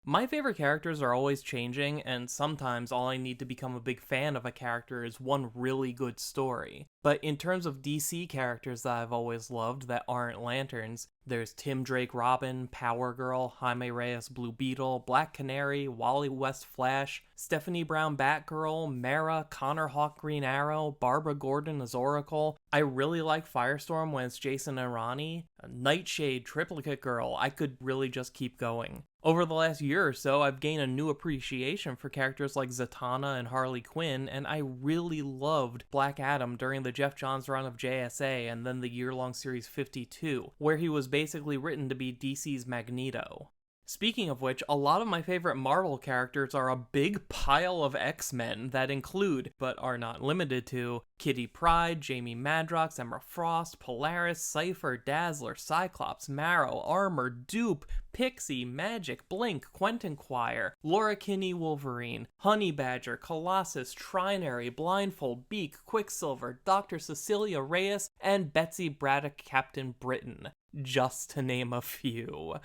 My favorite characters are always changing, and sometimes all I need to become a big fan of a character is one really good story. But in terms of DC characters that I've always loved that aren't lanterns, there's Tim Drake Robin, Power Girl, Jaime Reyes Blue Beetle, Black Canary, Wally West Flash, Stephanie Brown Batgirl, Mara, Connor Hawk Green Arrow, Barbara Gordon as Oracle. I really like Firestorm when it's Jason and Ronnie, Nightshade, Triplicate Girl. I could really just keep going. Over the last year or so, I've gained a new appreciation for characters like Zatanna and Harley Quinn, and I really loved Black Adam during the Jeff Johns run of JSA and then the year-long series 52, where he was basically written to be DC's Magneto. Speaking of which, a lot of my favorite Marvel characters are a big pile of X-Men that include, but are not limited to, Kitty Pryde, Jamie Madrox, Emma Frost, Polaris, Cypher, Dazzler, Cyclops, Marrow, Armor, Dupe, Pixie, Magic, Blink, Quentin Quire, Laura Kinney Wolverine, Honey Badger, Colossus, Trinary, Blindfold, Beak, Quicksilver, Dr. Cecilia Reyes, and Betsy Braddock Captain Britain, just to name a few.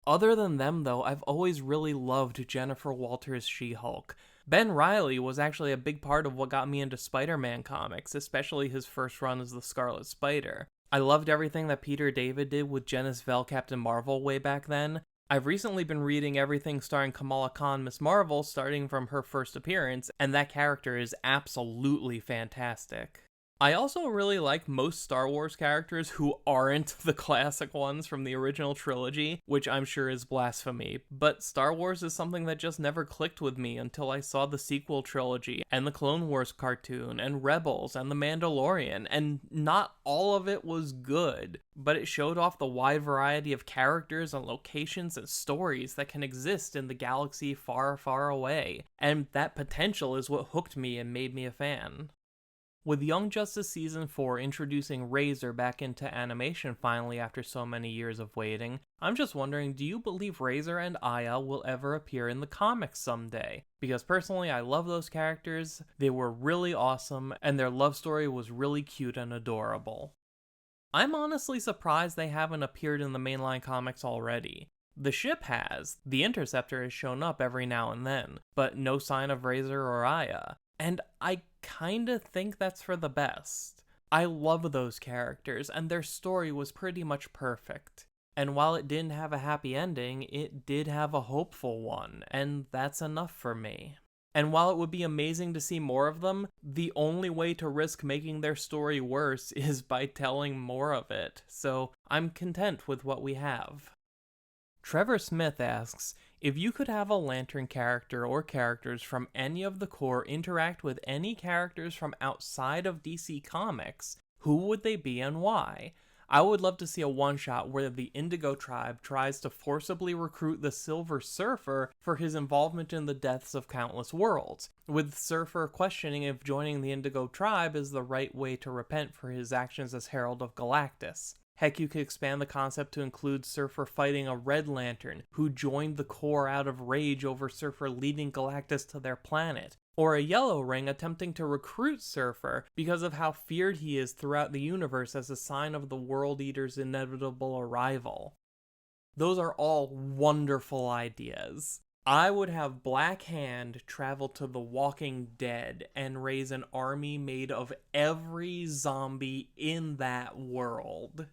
Other than them, though, I've always really loved Jennifer Walters' She-Hulk. Ben Reilly was actually a big part of what got me into Spider-Man comics, especially his first run as the Scarlet Spider. I loved everything that Peter David did with Janice Vell Captain Marvel way back then. I've recently been reading everything starring Kamala Khan Miss Marvel starting from her first appearance, and that character is absolutely fantastic. I also really like most Star Wars characters who aren't the classic ones from the original trilogy, which I'm sure is blasphemy, but Star Wars is something that just never clicked with me until I saw the sequel trilogy, and the Clone Wars cartoon, and Rebels, and The Mandalorian, and not all of it was good, but it showed off the wide variety of characters and locations and stories that can exist in the galaxy far, far away, and that potential is what hooked me and made me a fan. With Young Justice Season 4 introducing Razor back into animation finally after so many years of waiting, I'm just wondering, do you believe Razor and Aya will ever appear in the comics someday? Because personally, I love those characters, they were really awesome, and their love story was really cute and adorable. I'm honestly surprised they haven't appeared in the mainline comics already. The ship has, the Interceptor has shown up every now and then, but no sign of Razor or Aya. And I kinda think that's for the best. I love those characters, and their story was pretty much perfect. And while it didn't have a happy ending, it did have a hopeful one, and that's enough for me. And while it would be amazing to see more of them, the only way to risk making their story worse is by telling more of it, so I'm content with what we have. Trevor Smith asks, if you could have a Lantern character or characters from any of the core interact with any characters from outside of DC Comics, who would they be and why? I would love to see a one-shot where the Indigo tribe tries to forcibly recruit the Silver Surfer for his involvement in the deaths of countless worlds, with Surfer questioning if joining the Indigo tribe is the right way to repent for his actions as Herald of Galactus. Heck, you could expand the concept to include Surfer fighting a Red Lantern, who joined the Corps out of rage over Surfer leading Galactus to their planet. Or a Yellow Ring attempting to recruit Surfer because of how feared he is throughout the universe as a sign of the World Eater's inevitable arrival. Those are all wonderful ideas. I would have Black Hand travel to the Walking Dead and raise an army made of every zombie in that world.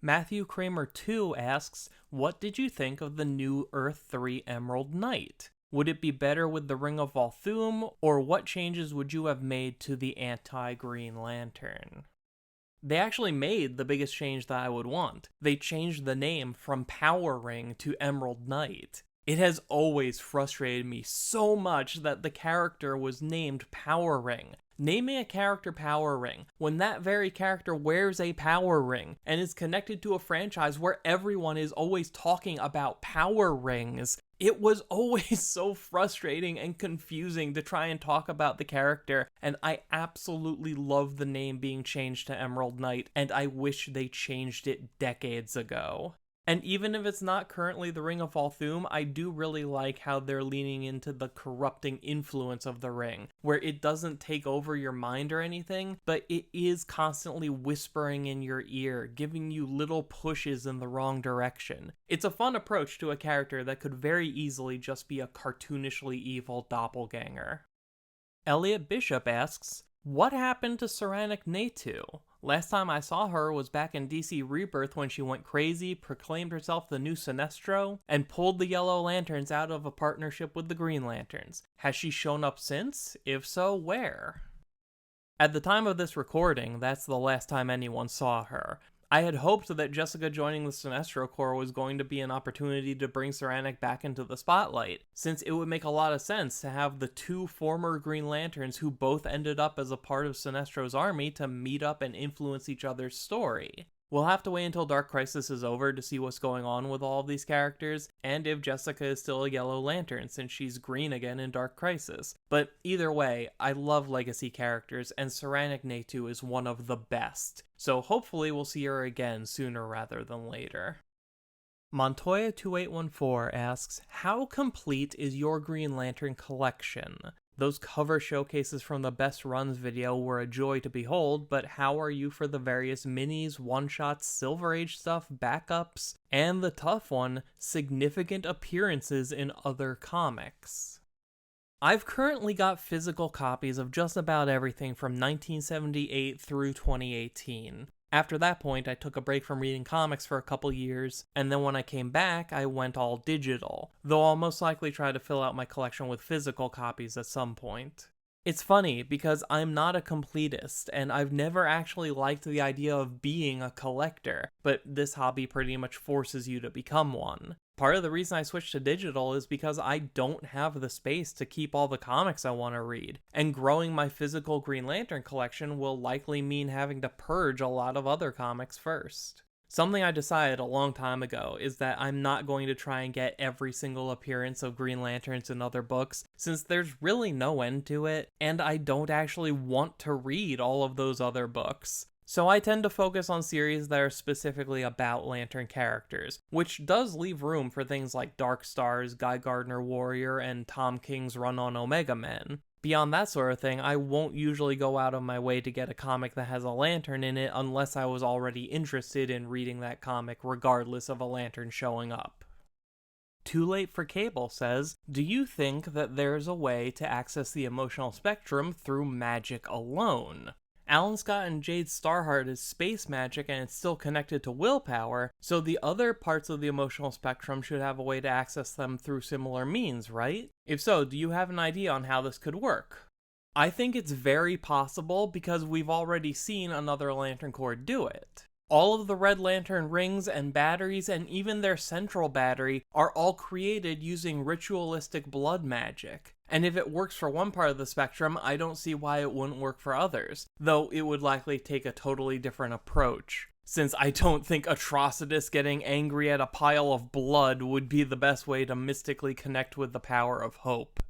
Matthew Kramer 2 asks, what did you think of the new Earth 3 Emerald Knight? Would it be better with the Ring of Volthoom, or what changes would you have made to the anti-Green Lantern? They actually made the biggest change that I would want. They changed the name from Power Ring to Emerald Knight. It has always frustrated me so much that the character was named Power Ring. Naming a character Power Ring when that very character wears a power ring and is connected to a franchise where everyone is always talking about power rings. It was always so frustrating and confusing to try and talk about the character, and I absolutely love the name being changed to Emerald Knight, and I wish they changed it decades ago. And even if it's not currently the Ring of Volthoom, I do really like how they're leaning into the corrupting influence of the ring, where it doesn't take over your mind or anything, but it is constantly whispering in your ear, giving you little pushes in the wrong direction. It's a fun approach to a character that could very easily just be a cartoonishly evil doppelganger. Elliot Bishop asks, what happened to Saranic Natu? Last time I saw her was back in DC Rebirth when she went crazy, proclaimed herself the new Sinestro, and pulled the Yellow Lanterns out of a partnership with the Green Lanterns. Has she shown up since? If so, where? At the time of this recording, that's the last time anyone saw her. I had hoped that Jessica joining the Sinestro Corps was going to be an opportunity to bring Saranic back into the spotlight, since it would make a lot of sense to have the two former Green Lanterns who both ended up as a part of Sinestro's army to meet up and influence each other's story. We'll have to wait until Dark Crisis is over to see what's going on with all of these characters, and if Jessica is still a Yellow Lantern since she's green again in Dark Crisis. But either way, I love legacy characters, and Saranic Natu is one of the best, so hopefully we'll see her again sooner rather than later. Montoya2814 asks, how complete is your Green Lantern collection? Those cover showcases from the Best Runs video were a joy to behold, but how are you for the various minis, one-shots, Silver Age stuff, backups, and the tough one, significant appearances in other comics? I've currently got physical copies of just about everything from 1978 through 2018. After that point, I took a break from reading comics for a couple years, and then when I came back, I went all digital, though I'll most likely try to fill out my collection with physical copies at some point. It's funny, because I'm not a completist, and I've never actually liked the idea of being a collector, but this hobby pretty much forces you to become one. Part of the reason I switched to digital is because I don't have the space to keep all the comics I want to read, and growing my physical Green Lantern collection will likely mean having to purge a lot of other comics first. Something I decided a long time ago is that I'm not going to try and get every single appearance of Green Lanterns in other books, since there's really no end to it, and I don't actually want to read all of those other books. So I tend to focus on series that are specifically about Lantern characters, which does leave room for things like Dark Stars, Guy Gardner Warrior, and Tom King's run on Omega Men. Beyond that sort of thing, I won't usually go out of my way to get a comic that has a Lantern in it unless I was already interested in reading that comic regardless of a Lantern showing up. Too Late for Cable says, do you think that there's a way to access the emotional spectrum through magic alone? Alan Scott and Jade Starheart is space magic and it's still connected to willpower, so the other parts of the emotional spectrum should have a way to access them through similar means, right? If so, do you have an idea on how this could work? I think it's very possible because we've already seen another Lantern Corps do it. All of the Red Lantern rings and batteries and even their central battery are all created using ritualistic blood magic. And if it works for one part of the spectrum, I don't see why it wouldn't work for others, though it would likely take a totally different approach, since I don't think Atrocitus getting angry at a pile of blood would be the best way to mystically connect with the power of hope.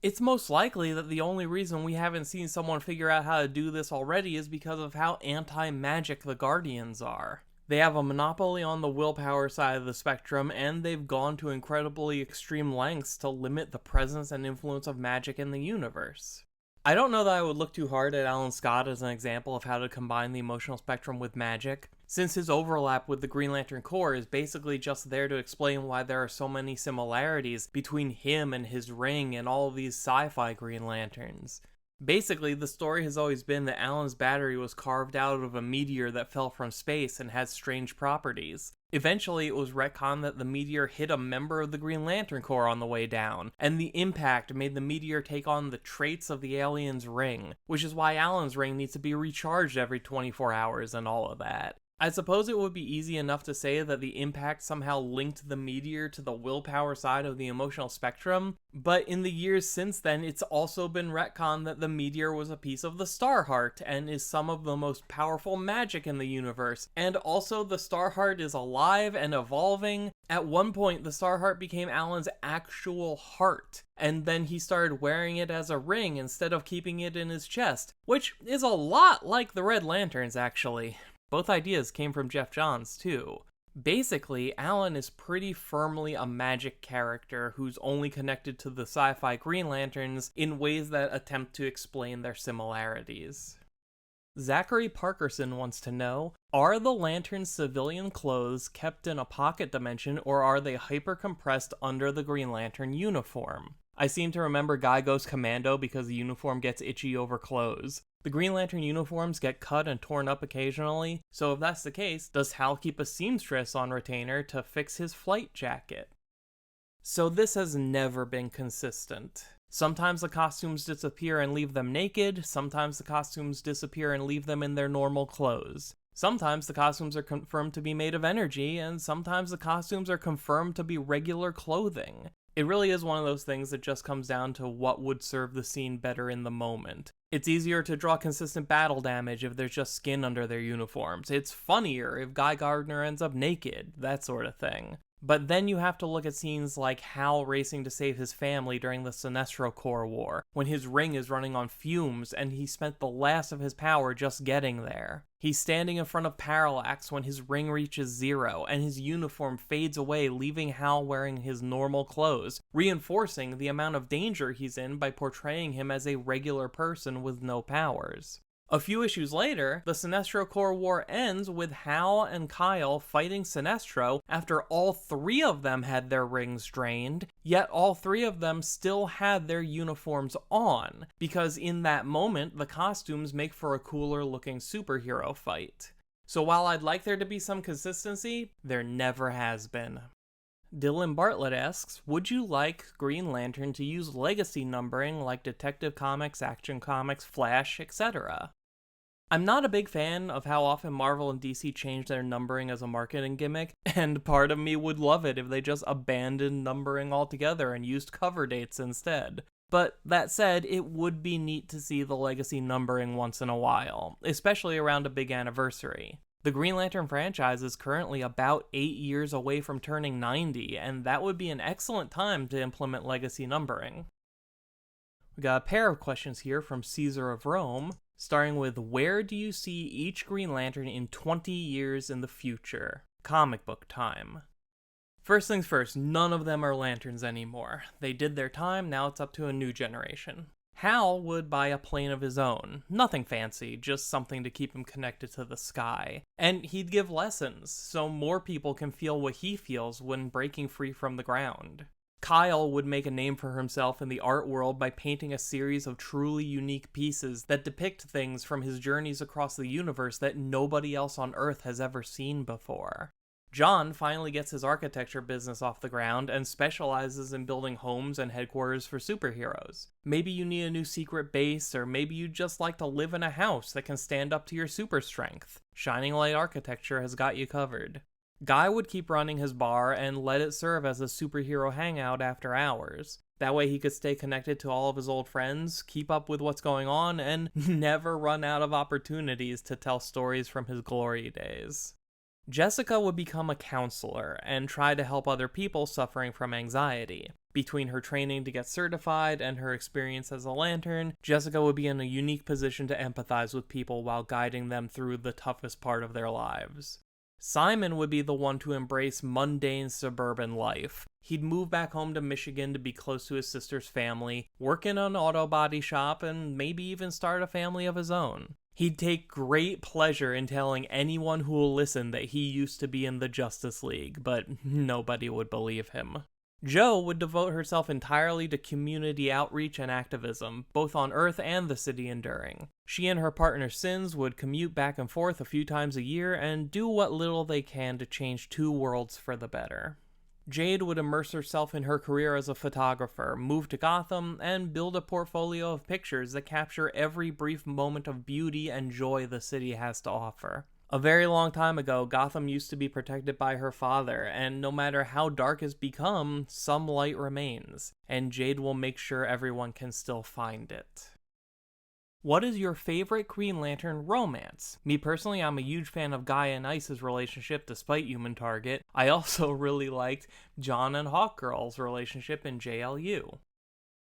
It's most likely that the only reason we haven't seen someone figure out how to do this already is because of how anti-magic the Guardians are. They have a monopoly on the willpower side of the spectrum, and they've gone to incredibly extreme lengths to limit the presence and influence of magic in the universe. I don't know that I would look too hard at Alan Scott as an example of how to combine the emotional spectrum with magic, since his overlap with the Green Lantern Corps is basically just there to explain why there are so many similarities between him and his ring and all of these sci-fi Green Lanterns. Basically, the story has always been that Alan's battery was carved out of a meteor that fell from space and had strange properties. Eventually, it was retconned that the meteor hit a member of the Green Lantern Corps on the way down, and the impact made the meteor take on the traits of the alien's ring, which is why Alan's ring needs to be recharged every 24 hours and all of that. I suppose it would be easy enough to say that the impact somehow linked the meteor to the willpower side of the emotional spectrum, but in the years since then, it's also been retconned that the meteor was a piece of the Star Heart and is some of the most powerful magic in the universe, and also the Star Heart is alive and evolving. At one point, the Star Heart became Alan's actual heart, and then he started wearing it as a ring instead of keeping it in his chest, which is a lot like the Red Lanterns, actually. Both ideas came from Jeff Johns, too. Basically, Alan is pretty firmly a magic character who's only connected to the sci-fi Green Lanterns in ways that attempt to explain their similarities. Zachary Parkerson wants to know, are the Lantern's civilian clothes kept in a pocket dimension or are they hyper-compressed under the Green Lantern uniform? I seem to remember Guy goes commando because the uniform gets itchy over clothes. The Green Lantern uniforms get cut and torn up occasionally, so if that's the case, does Hal keep a seamstress on retainer to fix his flight jacket? So this has never been consistent. Sometimes the costumes disappear and leave them naked, sometimes the costumes disappear and leave them in their normal clothes. Sometimes the costumes are confirmed to be made of energy, and sometimes the costumes are confirmed to be regular clothing. It really is one of those things that just comes down to what would serve the scene better in the moment. It's easier to draw consistent battle damage if there's just skin under their uniforms. It's funnier if Guy Gardner ends up naked, that sort of thing. But then you have to look at scenes like Hal racing to save his family during the Sinestro Corps War, when his ring is running on fumes and he spent the last of his power just getting there. He's standing in front of Parallax when his ring reaches zero and his uniform fades away, leaving Hal wearing his normal clothes, reinforcing the amount of danger he's in by portraying him as a regular person with no powers. A few issues later, the Sinestro Corps War ends with Hal and Kyle fighting Sinestro after all three of them had their rings drained, yet all three of them still had their uniforms on, because in that moment, the costumes make for a cooler looking superhero fight. So while I'd like there to be some consistency, there never has been. Dylan Bartlett asks, would you like Green Lantern to use legacy numbering like Detective Comics, Action Comics, Flash, etc.? I'm not a big fan of how often Marvel and DC change their numbering as a marketing gimmick, and part of me would love it if they just abandoned numbering altogether and used cover dates instead. But that said, it would be neat to see the legacy numbering once in a while, especially around a big anniversary. The Green Lantern franchise is currently about 8 years away from turning 90, and that would be an excellent time to implement legacy numbering. We got a pair of questions here from Caesar of Rome, starting with, where do you see each Green Lantern in 20 years in the future? Comic book time. First things first, none of them are lanterns anymore. They did their time, now it's up to a new generation. Hal would buy a plane of his own. Nothing fancy, just something to keep him connected to the sky. And he'd give lessons, so more people can feel what he feels when breaking free from the ground. Kyle would make a name for himself in the art world by painting a series of truly unique pieces that depict things from his journeys across the universe that nobody else on Earth has ever seen before. John finally gets his architecture business off the ground and specializes in building homes and headquarters for superheroes. Maybe you need a new secret base, or maybe you'd just like to live in a house that can stand up to your super strength. Shining Light Architecture has got you covered. Guy would keep running his bar and let it serve as a superhero hangout after hours. That way he could stay connected to all of his old friends, keep up with what's going on, and never run out of opportunities to tell stories from his glory days. Jessica would become a counselor and try to help other people suffering from anxiety. Between her training to get certified and her experience as a lantern, Jessica would be in a unique position to empathize with people while guiding them through the toughest part of their lives. Simon would be the one to embrace mundane suburban life. He'd move back home to Michigan to be close to his sister's family, work in an auto body shop, and maybe even start a family of his own. He'd take great pleasure in telling anyone who will listen that he used to be in the Justice League, but nobody would believe him. Jo would devote herself entirely to community outreach and activism, both on Earth and the city enduring. She and her partner Sins would commute back and forth a few times a year and do what little they can to change two worlds for the better. Jade would immerse herself in her career as a photographer, move to Gotham, and build a portfolio of pictures that capture every brief moment of beauty and joy the city has to offer. A very long time ago, Gotham used to be protected by her father, and no matter how dark it's become, some light remains, and Jade will make sure everyone can still find it. What is your favorite Green Lantern romance? Me personally, I'm a huge fan of Guy and Ice's relationship despite Human Target. I also really liked John and Hawkgirl's relationship in JLU.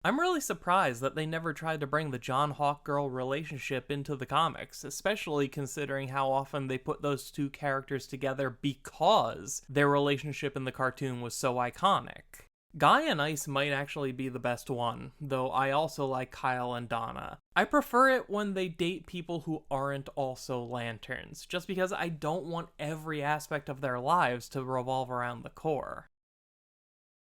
I'm really surprised that they never tried to bring the John Hawkgirl relationship into the comics, especially considering how often they put those two characters together because their relationship in the cartoon was so iconic. Guy and Ice might actually be the best one, though I also like Kyle and Donna. I prefer it when they date people who aren't also lanterns, just because I don't want every aspect of their lives to revolve around the core.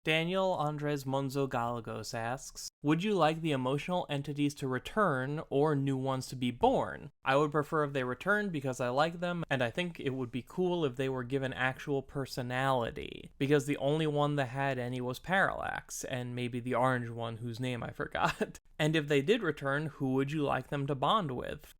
Daniel Andres Monzo Galagos asks, would you like the emotional entities to return or new ones to be born? I would prefer if they returned because I like them, and I think it would be cool if they were given actual personality, because the only one that had any was Parallax, and maybe the orange one whose name I forgot. And if they did return, who would you like them to bond with?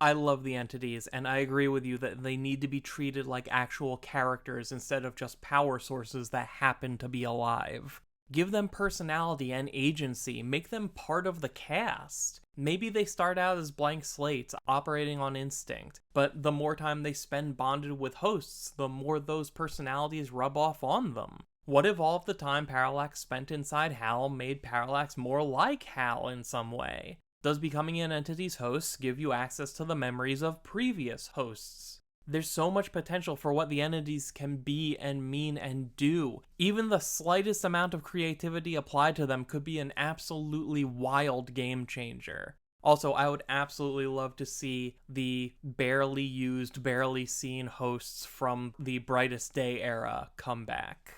I love the entities, and I agree with you that they need to be treated like actual characters instead of just power sources that happen to be alive. Give them personality and agency, make them part of the cast. Maybe they start out as blank slates, operating on instinct, but the more time they spend bonded with hosts, the more those personalities rub off on them. What if all of the time Parallax spent inside Hal made Parallax more like Hal in some way? Does becoming an entity's host give you access to the memories of previous hosts? There's so much potential for what the entities can be and mean and do. Even the slightest amount of creativity applied to them could be an absolutely wild game changer. Also, I would absolutely love to see the barely used, barely seen hosts from the Brightest Day era come back.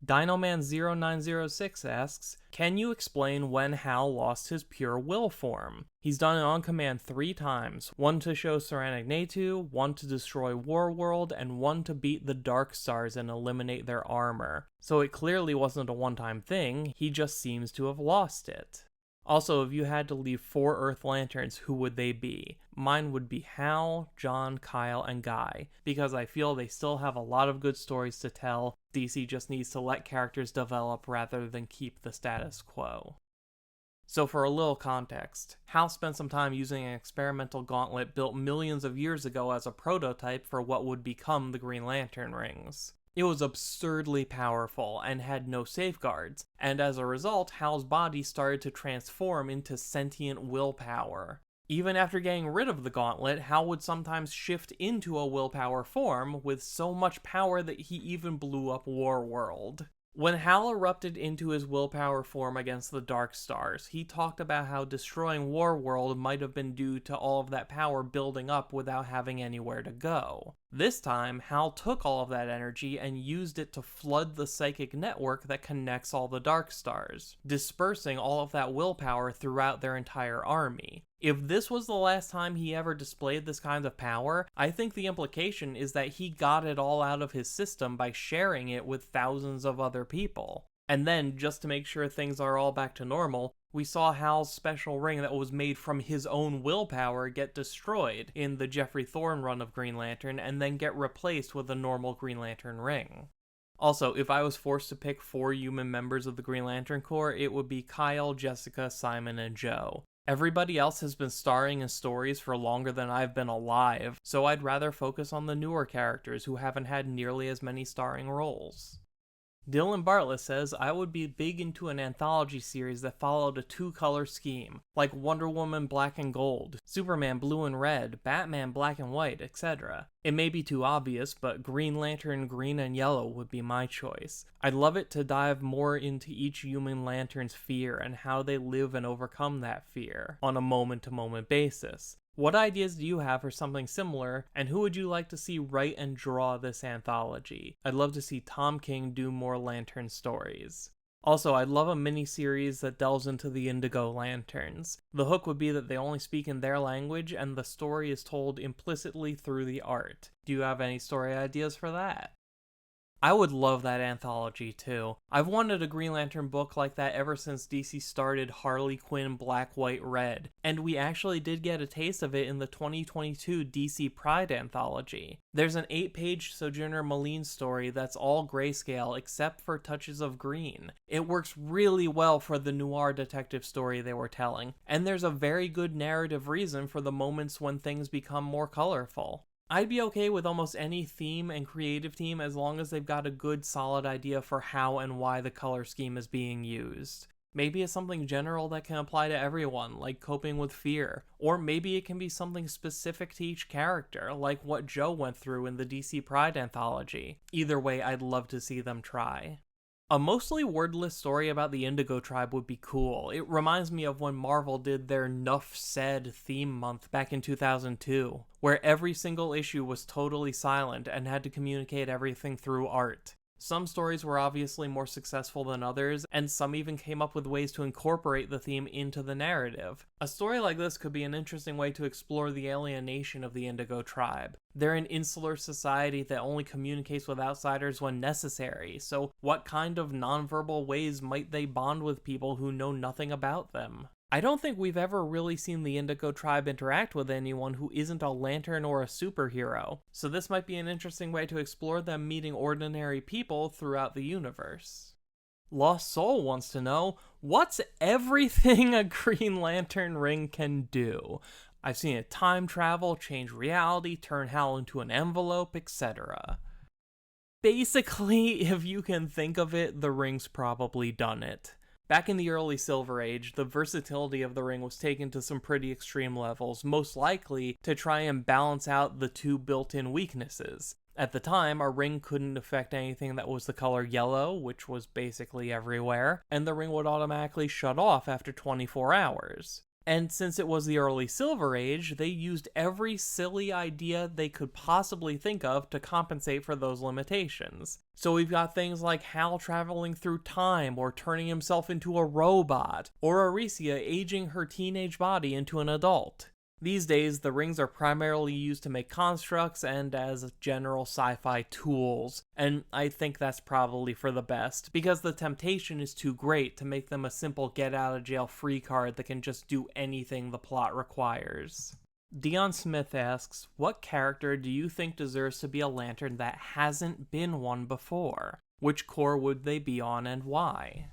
Dinoman0906 asks, can you explain when Hal lost his pure will form? He's done it on command 3 times, one to show Saranic Natu, one to destroy Warworld, and one to beat the Dark Stars and eliminate their armor. So it clearly wasn't a one-time thing, he just seems to have lost it. Also, if you had to leave 4 Earth Lanterns, who would they be? Mine would be Hal, John, Kyle, and Guy, because I feel they still have a lot of good stories to tell. DC just needs to let characters develop rather than keep the status quo. So for a little context, Hal spent some time using an experimental gauntlet built millions of years ago as a prototype for what would become the Green Lantern rings. It was absurdly powerful and had no safeguards, and as a result, Hal's body started to transform into sentient willpower. Even after getting rid of the gauntlet, Hal would sometimes shift into a willpower form with so much power that he even blew up Warworld. When Hal erupted into his willpower form against the Dark Stars, he talked about how destroying Warworld might have been due to all of that power building up without having anywhere to go. This time, Hal took all of that energy and used it to flood the psychic network that connects all the Dark Stars, dispersing all of that willpower throughout their entire army. If this was the last time he ever displayed this kind of power, I think the implication is that he got it all out of his system by sharing it with thousands of other people. And then, just to make sure things are all back to normal, we saw Hal's special ring that was made from his own willpower get destroyed in the Jeffrey Thorne run of Green Lantern and then get replaced with a normal Green Lantern ring. Also, if I was forced to pick 4 human members of the Green Lantern Corps, it would be Kyle, Jessica, Simon, and Joe. Everybody else has been starring in stories for longer than I've been alive, so I'd rather focus on the newer characters who haven't had nearly as many starring roles. Dylan Bartlett says, I would be big into an anthology series that followed a 2-color scheme, like Wonder Woman black and gold, Superman blue and red, Batman black and white, etc. It may be too obvious, but Green Lantern green and yellow would be my choice. I'd love it to dive more into each human lantern's fear and how they live and overcome that fear on a moment-to-moment basis. What ideas do you have for something similar, and who would you like to see write and draw this anthology? I'd love to see Tom King do more Lantern stories. Also, I'd love a mini-series that delves into the Indigo Lanterns. The hook would be that they only speak in their language, and the story is told implicitly through the art. Do you have any story ideas for that? I would love that anthology too. I've wanted a Green Lantern book like that ever since DC started Harley Quinn Black, White, Red, and we actually did get a taste of it in the 2022 DC Pride anthology. There's an 8-page Sojourner Malene story that's all grayscale except for touches of green. It works really well for the noir detective story they were telling, and there's a very good narrative reason for the moments when things become more colorful. I'd be okay with almost any theme and creative team as long as they've got a good solid idea for how and why the color scheme is being used. Maybe it's something general that can apply to everyone, like coping with fear, or maybe it can be something specific to each character, like what Joe went through in the DC Pride anthology. Either way, I'd love to see them try. A mostly wordless story about the Indigo tribe would be cool. It reminds me of when Marvel did their Nuff Said theme month back in 2002, where every single issue was totally silent and had to communicate everything through art. Some stories were obviously more successful than others, and some even came up with ways to incorporate the theme into the narrative. A story like this could be an interesting way to explore the alienation of the Indigo tribe. They're an insular society that only communicates with outsiders when necessary, so what kind of nonverbal ways might they bond with people who know nothing about them? I don't think we've ever really seen the Indigo tribe interact with anyone who isn't a lantern or a superhero, so this might be an interesting way to explore them meeting ordinary people throughout the universe. Lost Soul wants to know, what's everything a Green Lantern ring can do? I've seen it time travel, change reality, turn Hal into an envelope, etc. Basically, if you can think of it, the ring's probably done it. Back in the early Silver Age, the versatility of the ring was taken to some pretty extreme levels, most likely to try and balance out the two built-in weaknesses. At the time, a ring couldn't affect anything that was the color yellow, which was basically everywhere, and the ring would automatically shut off after 24 hours. And since it was the early Silver Age, they used every silly idea they could possibly think of to compensate for those limitations. So we've got things like Hal traveling through time or turning himself into a robot, or Aricia aging her teenage body into an adult. These days, the rings are primarily used to make constructs and as general sci-fi tools, and I think that's probably for the best, because the temptation is too great to make them a simple get-out-of-jail-free card that can just do anything the plot requires. Dion Smith asks, what character do you think deserves to be a lantern that hasn't been one before? Which corps would they be on and why?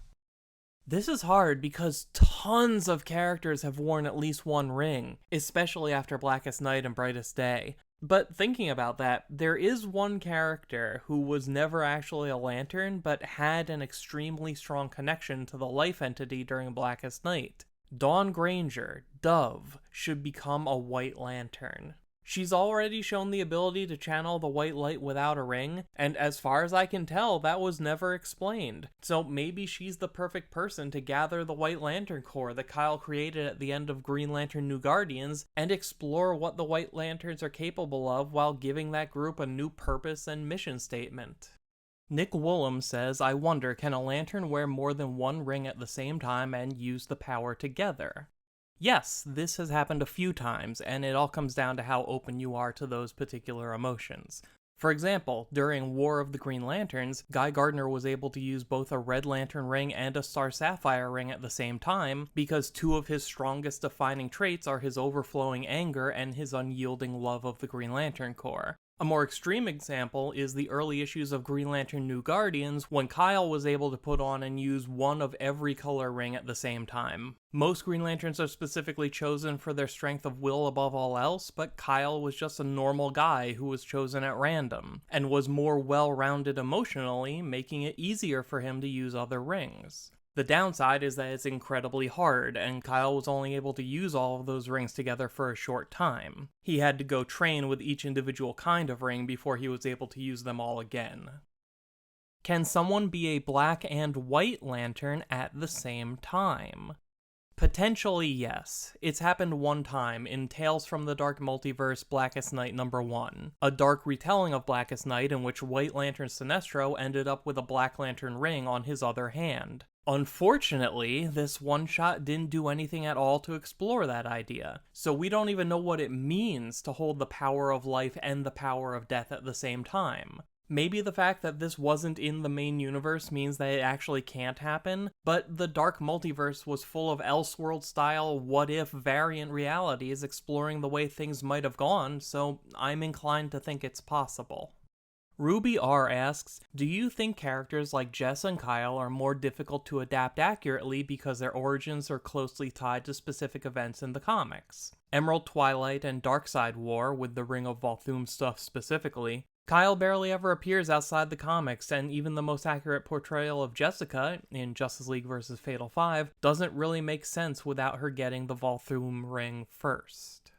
This is hard because tons of characters have worn at least one ring, especially after Blackest Night and Brightest Day. But thinking about that, there is one character who was never actually a lantern, but had an extremely strong connection to the life entity during Blackest Night. Dawn Granger, Dove, should become a White Lantern. She's already shown the ability to channel the white light without a ring, and as far as I can tell, that was never explained. So maybe she's the perfect person to gather the White Lantern Corps that Kyle created at the end of Green Lantern New Guardians, and explore what the White Lanterns are capable of while giving that group a new purpose and mission statement. Nick Woolham says, I wonder, can a lantern wear more than one ring at the same time and use the power together? Yes, this has happened a few times, and it all comes down to how open you are to those particular emotions. For example, during War of the Green Lanterns, Guy Gardner was able to use both a Red Lantern ring and a Star Sapphire ring at the same time, because two of his strongest defining traits are his overflowing anger and his unyielding love of the Green Lantern Corps. A more extreme example is the early issues of Green Lantern New Guardians, when Kyle was able to put on and use one of every color ring at the same time. Most Green Lanterns are specifically chosen for their strength of will above all else, but Kyle was just a normal guy who was chosen at random, and was more well-rounded emotionally, making it easier for him to use other rings. The downside is that it's incredibly hard, and Kyle was only able to use all of those rings together for a short time. He had to go train with each individual kind of ring before he was able to use them all again. Can someone be a black and white lantern at the same time? Potentially, yes. It's happened one time in Tales from the Dark Multiverse Blackest Night #1, a dark retelling of Blackest Night in which White Lantern Sinestro ended up with a Black Lantern ring on his other hand. Unfortunately, this one-shot didn't do anything at all to explore that idea, so we don't even know what it means to hold the power of life and the power of death at the same time. Maybe the fact that this wasn't in the main universe means that it actually can't happen, but the Dark Multiverse was full of Elseworld-style what-if variant realities exploring the way things might have gone, so I'm inclined to think it's possible. Ruby R asks, do you think characters like Jess and Kyle are more difficult to adapt accurately because their origins are closely tied to specific events in the comics? Emerald Twilight and Darkseid War, with the Ring of Volthoom stuff specifically, Kyle barely ever appears outside the comics, and even the most accurate portrayal of Jessica, in Justice League vs. Fatal 5, doesn't really make sense without her getting the Volthoom ring first.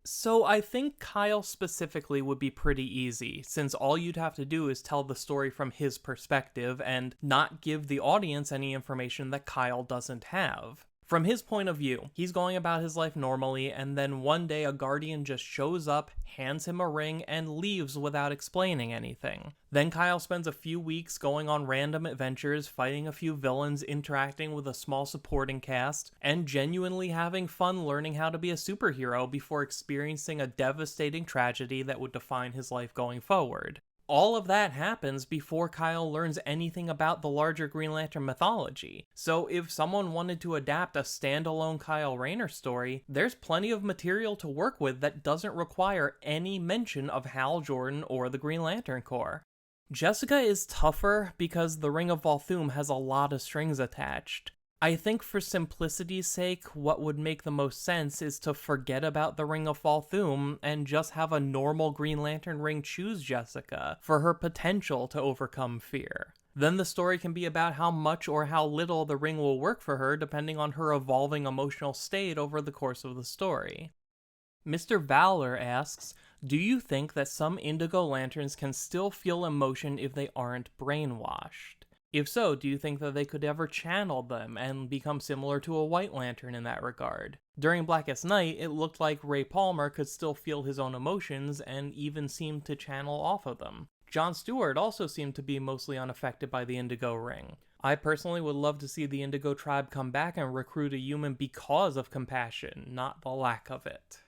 So I think Kyle specifically would be pretty easy, since all you'd have to do is tell the story from his perspective and not give the audience any information that Kyle doesn't have. From his point of view, he's going about his life normally, and then one day a Guardian just shows up, hands him a ring, and leaves without explaining anything. Then Kyle spends a few weeks going on random adventures, fighting a few villains, interacting with a small supporting cast, and genuinely having fun learning how to be a superhero before experiencing a devastating tragedy that would define his life going forward. All of that happens before Kyle learns anything about the larger Green Lantern mythology. So if someone wanted to adapt a standalone Kyle Rayner story, there's plenty of material to work with that doesn't require any mention of Hal Jordan or the Green Lantern Corps. Jessica is tougher because the Ring of Volthoom has a lot of strings attached. I think for simplicity's sake, what would make the most sense is to forget about the Ring of Volthoom and just have a normal Green Lantern ring choose Jessica for her potential to overcome fear. Then the story can be about how much or how little the ring will work for her depending on her evolving emotional state over the course of the story. Mr. Valor asks, do you think that some Indigo Lanterns can still feel emotion if they aren't brainwashed? If so, do you think that they could ever channel them and become similar to a White Lantern in that regard? During Blackest Night, it looked like Ray Palmer could still feel his own emotions and even seemed to channel off of them. Jon Stewart also seemed to be mostly unaffected by the Indigo Ring. I personally would love to see the Indigo Tribe come back and recruit a human because of compassion, not the lack of it.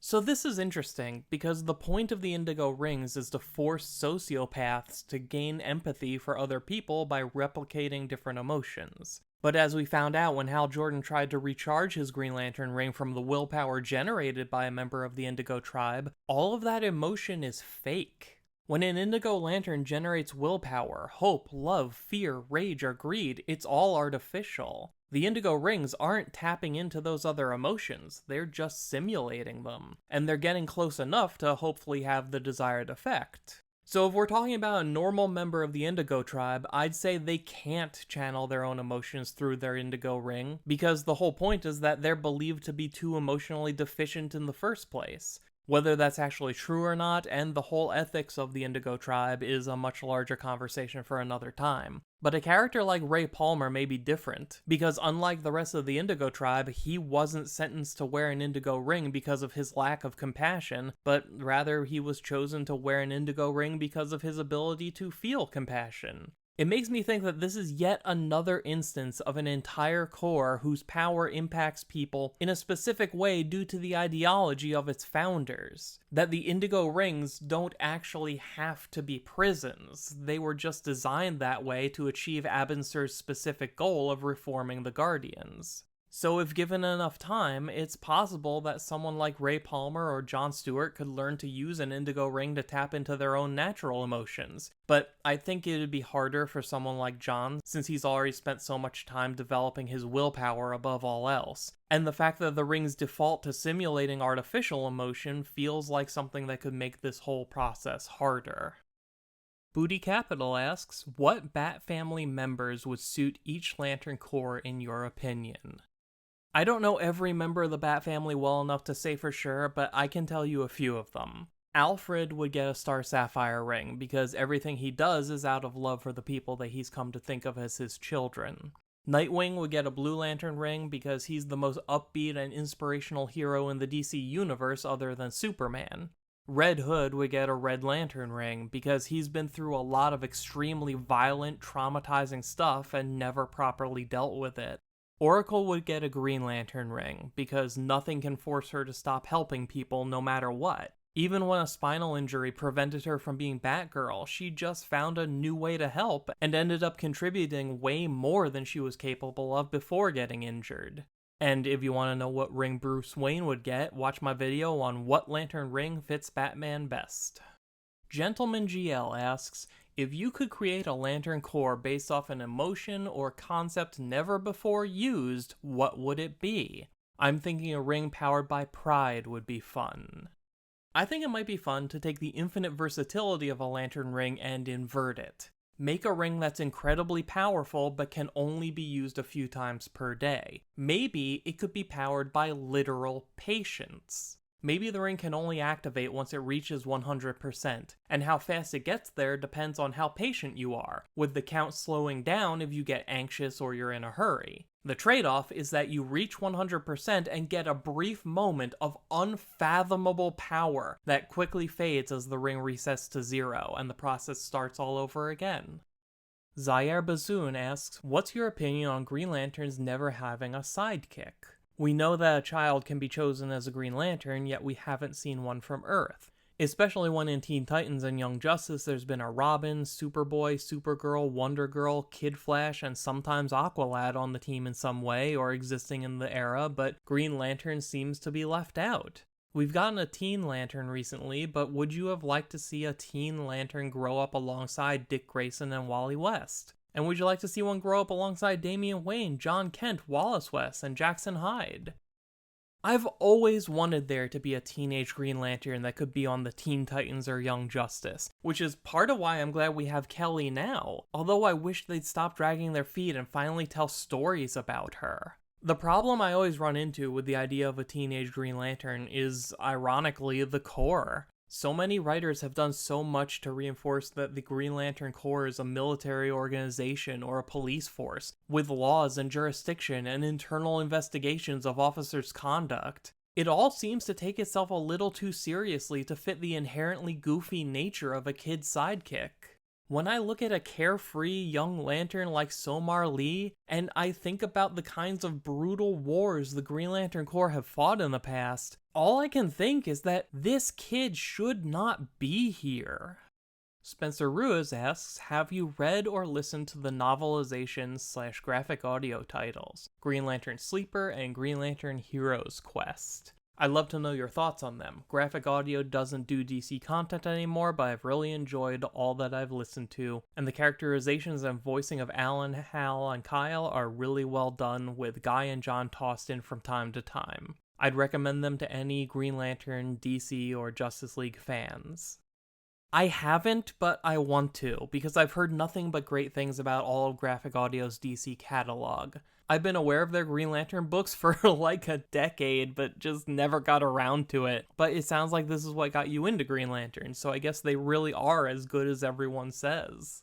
So this is interesting, because the point of the Indigo Rings is to force sociopaths to gain empathy for other people by replicating different emotions. But as we found out when Hal Jordan tried to recharge his Green Lantern ring from the willpower generated by a member of the Indigo Tribe, all of that emotion is fake. When an Indigo Lantern generates willpower, hope, love, fear, rage, or greed, it's all artificial. The Indigo Rings aren't tapping into those other emotions, they're just simulating them, and they're getting close enough to hopefully have the desired effect. So if we're talking about a normal member of the Indigo Tribe, I'd say they can't channel their own emotions through their Indigo Ring, because the whole point is that they're believed to be too emotionally deficient in the first place. Whether that's actually true or not, and the whole ethics of the Indigo Tribe, is a much larger conversation for another time. But a character like Ray Palmer may be different, because unlike the rest of the Indigo Tribe, he wasn't sentenced to wear an Indigo Ring because of his lack of compassion, but rather he was chosen to wear an Indigo Ring because of his ability to feel compassion. It makes me think that this is yet another instance of an entire corps whose power impacts people in a specific way due to the ideology of its founders. That the Indigo Rings don't actually have to be prisons, they were just designed that way to achieve Abinsur's specific goal of reforming the Guardians. So if given enough time, it's possible that someone like Ray Palmer or Jon Stewart could learn to use an Indigo Ring to tap into their own natural emotions. But I think it would be harder for someone like Jon, since he's already spent so much time developing his willpower above all else. And the fact that the rings default to simulating artificial emotion feels like something that could make this whole process harder. Booty Capital asks, what Bat Family members would suit each Lantern Corps in your opinion? I don't know every member of the Bat Family well enough to say for sure, but I can tell you a few of them. Alfred would get a Star Sapphire ring, because everything he does is out of love for the people that he's come to think of as his children. Nightwing would get a Blue Lantern ring, because he's the most upbeat and inspirational hero in the DC universe other than Superman. Red Hood would get a Red Lantern ring, because he's been through a lot of extremely violent, traumatizing stuff and never properly dealt with it. Oracle would get a Green Lantern ring, because nothing can force her to stop helping people no matter what. Even when a spinal injury prevented her from being Batgirl, she just found a new way to help and ended up contributing way more than she was capable of before getting injured. And if you want to know what ring Bruce Wayne would get, watch my video on what Lantern ring fits Batman best. Gentleman GL asks, if you could create a Lantern core based off an emotion or concept never before used, what would it be? I'm thinking a ring powered by pride would be fun. I think it might be fun to take the infinite versatility of a Lantern ring and invert it. Make a ring that's incredibly powerful but can only be used a few times per day. Maybe it could be powered by literal patience. Maybe the ring can only activate once it reaches 100%, and how fast it gets there depends on how patient you are, with the count slowing down if you get anxious or you're in a hurry. The trade-off is that you reach 100% and get a brief moment of unfathomable power that quickly fades as the ring resets to 0 and the process starts all over again. Zaire Bazoon asks, what's your opinion on Green Lanterns never having a sidekick? We know that a child can be chosen as a Green Lantern, yet we haven't seen one from Earth. Especially when in Teen Titans and Young Justice there's been a Robin, Superboy, Supergirl, Wonder Girl, Kid Flash, and sometimes Aqualad on the team in some way or existing in the era, but Green Lantern seems to be left out. We've gotten a Teen Lantern recently, but would you have liked to see a Teen Lantern grow up alongside Dick Grayson and Wally West? And would you like to see one grow up alongside Damian Wayne, John Kent, Wallace West, and Jackson Hyde? I've always wanted there to be a teenage Green Lantern that could be on the Teen Titans or Young Justice, which is part of why I'm glad we have Kelly now, although I wish they'd stop dragging their feet and finally tell stories about her. The problem I always run into with the idea of a teenage Green Lantern is, ironically, the Corps. So many writers have done so much to reinforce that the Green Lantern Corps is a military organization or a police force, with laws and jurisdiction and internal investigations of officers' conduct. It all seems to take itself a little too seriously to fit the inherently goofy nature of a kid's sidekick. When I look at a carefree young lantern like Somar Lee, and I think about the kinds of brutal wars the Green Lantern Corps have fought in the past, all I can think is that this kid should not be here. Spencer Ruiz asks, have you read or listened to the novelizations/graphic audio titles, Green Lantern Sleeper and Green Lantern Heroes Quest? I'd love to know your thoughts on them. Graphic audio doesn't do DC content anymore, but I've really enjoyed all that I've listened to, and the characterizations and voicing of Alan, Hal, and Kyle are really well done, with Guy and John tossed in from time to time. I'd recommend them to any Green Lantern, DC, or Justice League fans. I haven't, but I want to, because I've heard nothing but great things about all of Graphic Audio's DC catalog. I've been aware of their Green Lantern books for like a decade, but just never got around to it. But it sounds like this is what got you into Green Lantern, so I guess they really are as good as everyone says.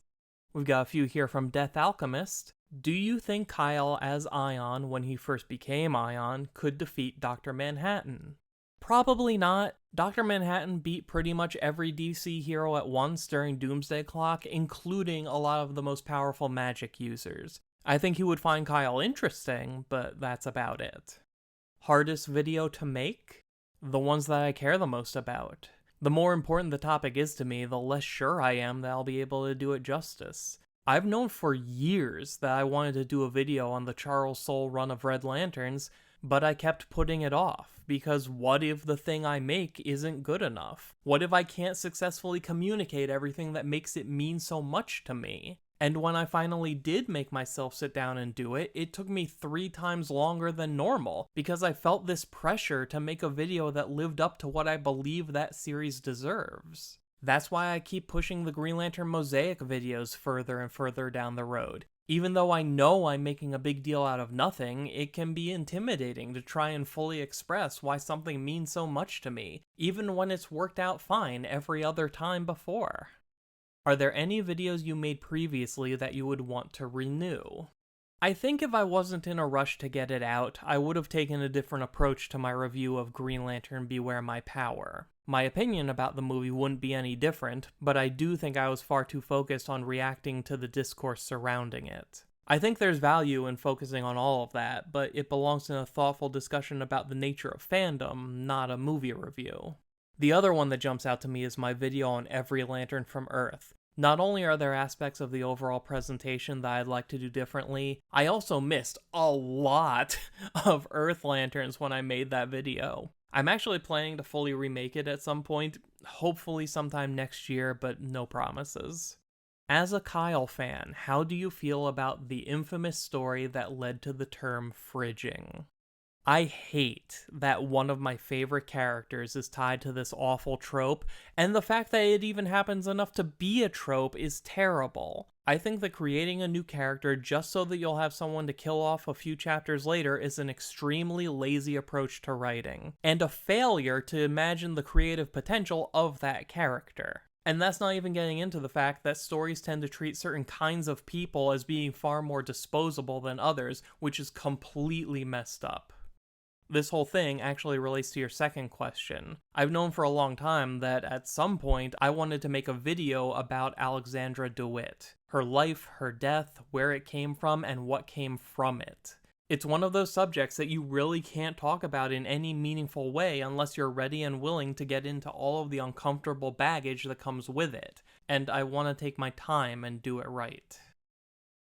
We've got a few here from Death Alchemist. Do you think Kyle as Ion, when he first became Ion, could defeat Dr. Manhattan? Probably not. Dr. Manhattan beat pretty much every DC hero at once during Doomsday Clock, including a lot of the most powerful magic users. I think he would find Kyle interesting, but that's about it. Hardest video to make? The ones that I care the most about. The more important the topic is to me, the less sure I am that I'll be able to do it justice. I've known for years that I wanted to do a video on the Charles Soule run of Red Lanterns, but I kept putting it off, because what if the thing I make isn't good enough? What if I can't successfully communicate everything that makes it mean so much to me? And when I finally did make myself sit down and do it, it took me 3 times longer than normal, because I felt this pressure to make a video that lived up to what I believe that series deserves. That's why I keep pushing the Green Lantern Mosaic videos further and further down the road. Even though I know I'm making a big deal out of nothing, it can be intimidating to try and fully express why something means so much to me, even when it's worked out fine every other time before. Are there any videos you made previously that you would want to renew? I think if I wasn't in a rush to get it out, I would have taken a different approach to my review of Green Lantern Beware My Power. My opinion about the movie wouldn't be any different, but I do think I was far too focused on reacting to the discourse surrounding it. I think there's value in focusing on all of that, but it belongs in a thoughtful discussion about the nature of fandom, not a movie review. The other one that jumps out to me is my video on every lantern from Earth. Not only are there aspects of the overall presentation that I'd like to do differently, I also missed a lot of Earth lanterns when I made that video. I'm actually planning to fully remake it at some point, hopefully sometime next year, but no promises. As a Kyle fan, how do you feel about the infamous story that led to the term fridging? I hate that one of my favorite characters is tied to this awful trope, and the fact that it even happens enough to be a trope is terrible. I think that creating a new character just so that you'll have someone to kill off a few chapters later is an extremely lazy approach to writing, and a failure to imagine the creative potential of that character. And that's not even getting into the fact that stories tend to treat certain kinds of people as being far more disposable than others, which is completely messed up. This whole thing actually relates to your second question. I've known for a long time that at some point I wanted to make a video about Alexandra DeWitt. Her life, her death, where it came from, and what came from it. It's one of those subjects that you really can't talk about in any meaningful way unless you're ready and willing to get into all of the uncomfortable baggage that comes with it, and I want to take my time and do it right.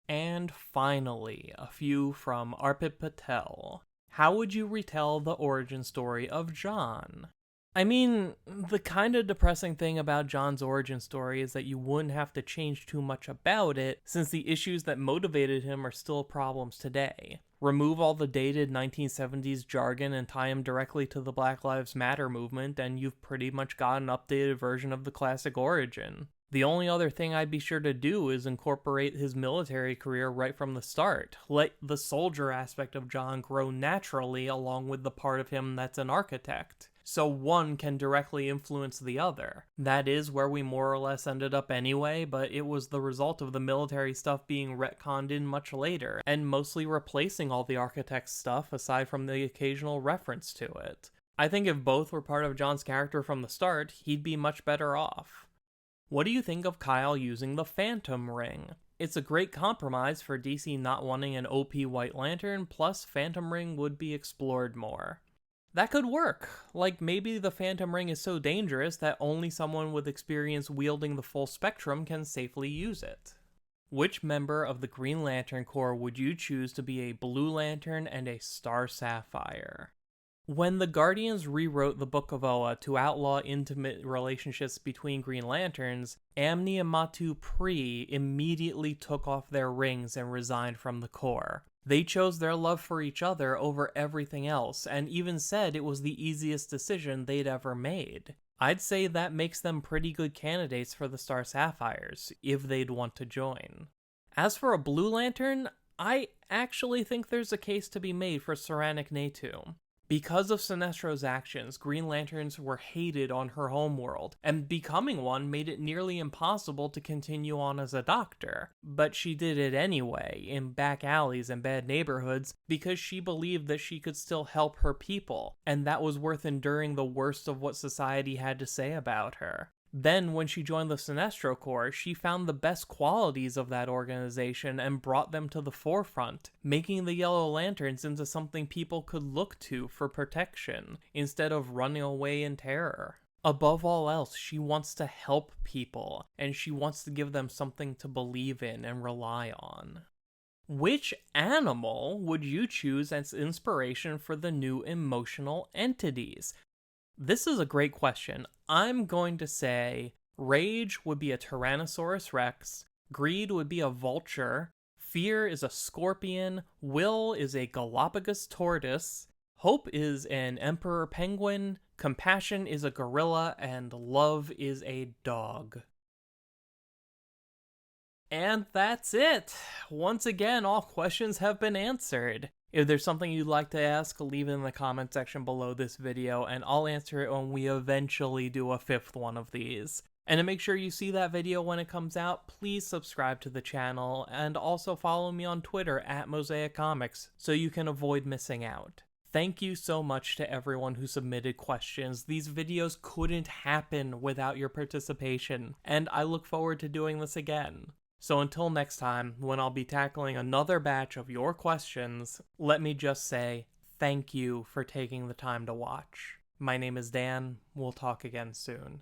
And finally, a few from Arpit Patel. How would you retell the origin story of John? I mean, the kind of depressing thing about John's origin story is that you wouldn't have to change too much about it, since the issues that motivated him are still problems today. Remove all the dated 1970s jargon and tie him directly to the Black Lives Matter movement, and you've pretty much got an updated version of the classic origin. The only other thing I'd be sure to do is incorporate his military career right from the start. Let the soldier aspect of John grow naturally along with the part of him that's an architect, so one can directly influence the other. That is where we more or less ended up anyway, but it was the result of the military stuff being retconned in much later, and mostly replacing all the architect's stuff aside from the occasional reference to it. I think if both were part of John's character from the start, he'd be much better off. What do you think of Kyle using the Phantom Ring? It's a great compromise for DC not wanting an OP White Lantern, plus Phantom Ring would be explored more. That could work. Like, maybe the Phantom Ring is so dangerous that only someone with experience wielding the full spectrum can safely use it. Which member of the Green Lantern Corps would you choose to be a Blue Lantern and a Star Sapphire? When the Guardians rewrote the Book of Oa to outlaw intimate relationships between Green Lanterns, Amni and Matu Pri immediately took off their rings and resigned from the Corps. They chose their love for each other over everything else, and even said it was the easiest decision they'd ever made. I'd say that makes them pretty good candidates for the Star Sapphires, if they'd want to join. As for a Blue Lantern, I actually think there's a case to be made for Saranac Natu. Because of Sinestro's actions, Green Lanterns were hated on her homeworld, and becoming one made it nearly impossible to continue on as a doctor. But she did it anyway, in back alleys and bad neighborhoods, because she believed that she could still help her people, and that was worth enduring the worst of what society had to say about her. Then, when she joined the Sinestro Corps, she found the best qualities of that organization and brought them to the forefront, making the Yellow Lanterns into something people could look to for protection, instead of running away in terror. Above all else, she wants to help people, and she wants to give them something to believe in and rely on. Which animal would you choose as inspiration for the new emotional entities? This is a great question. I'm going to say rage would be a Tyrannosaurus Rex, greed would be a vulture, fear is a scorpion, will is a Galapagos tortoise, hope is an emperor penguin, compassion is a gorilla, and love is a dog. And that's it! Once again, all questions have been answered. If there's something you'd like to ask, leave it in the comment section below this video, and I'll answer it when we eventually do a 5th one of these. And to make sure you see that video when it comes out, please subscribe to the channel, and also follow me on Twitter at Mosaic Comics, so you can avoid missing out. Thank you so much to everyone who submitted questions. These videos couldn't happen without your participation, and I look forward to doing this again. So until next time, when I'll be tackling another batch of your questions, let me just say thank you for taking the time to watch. My name is Dan. We'll talk again soon.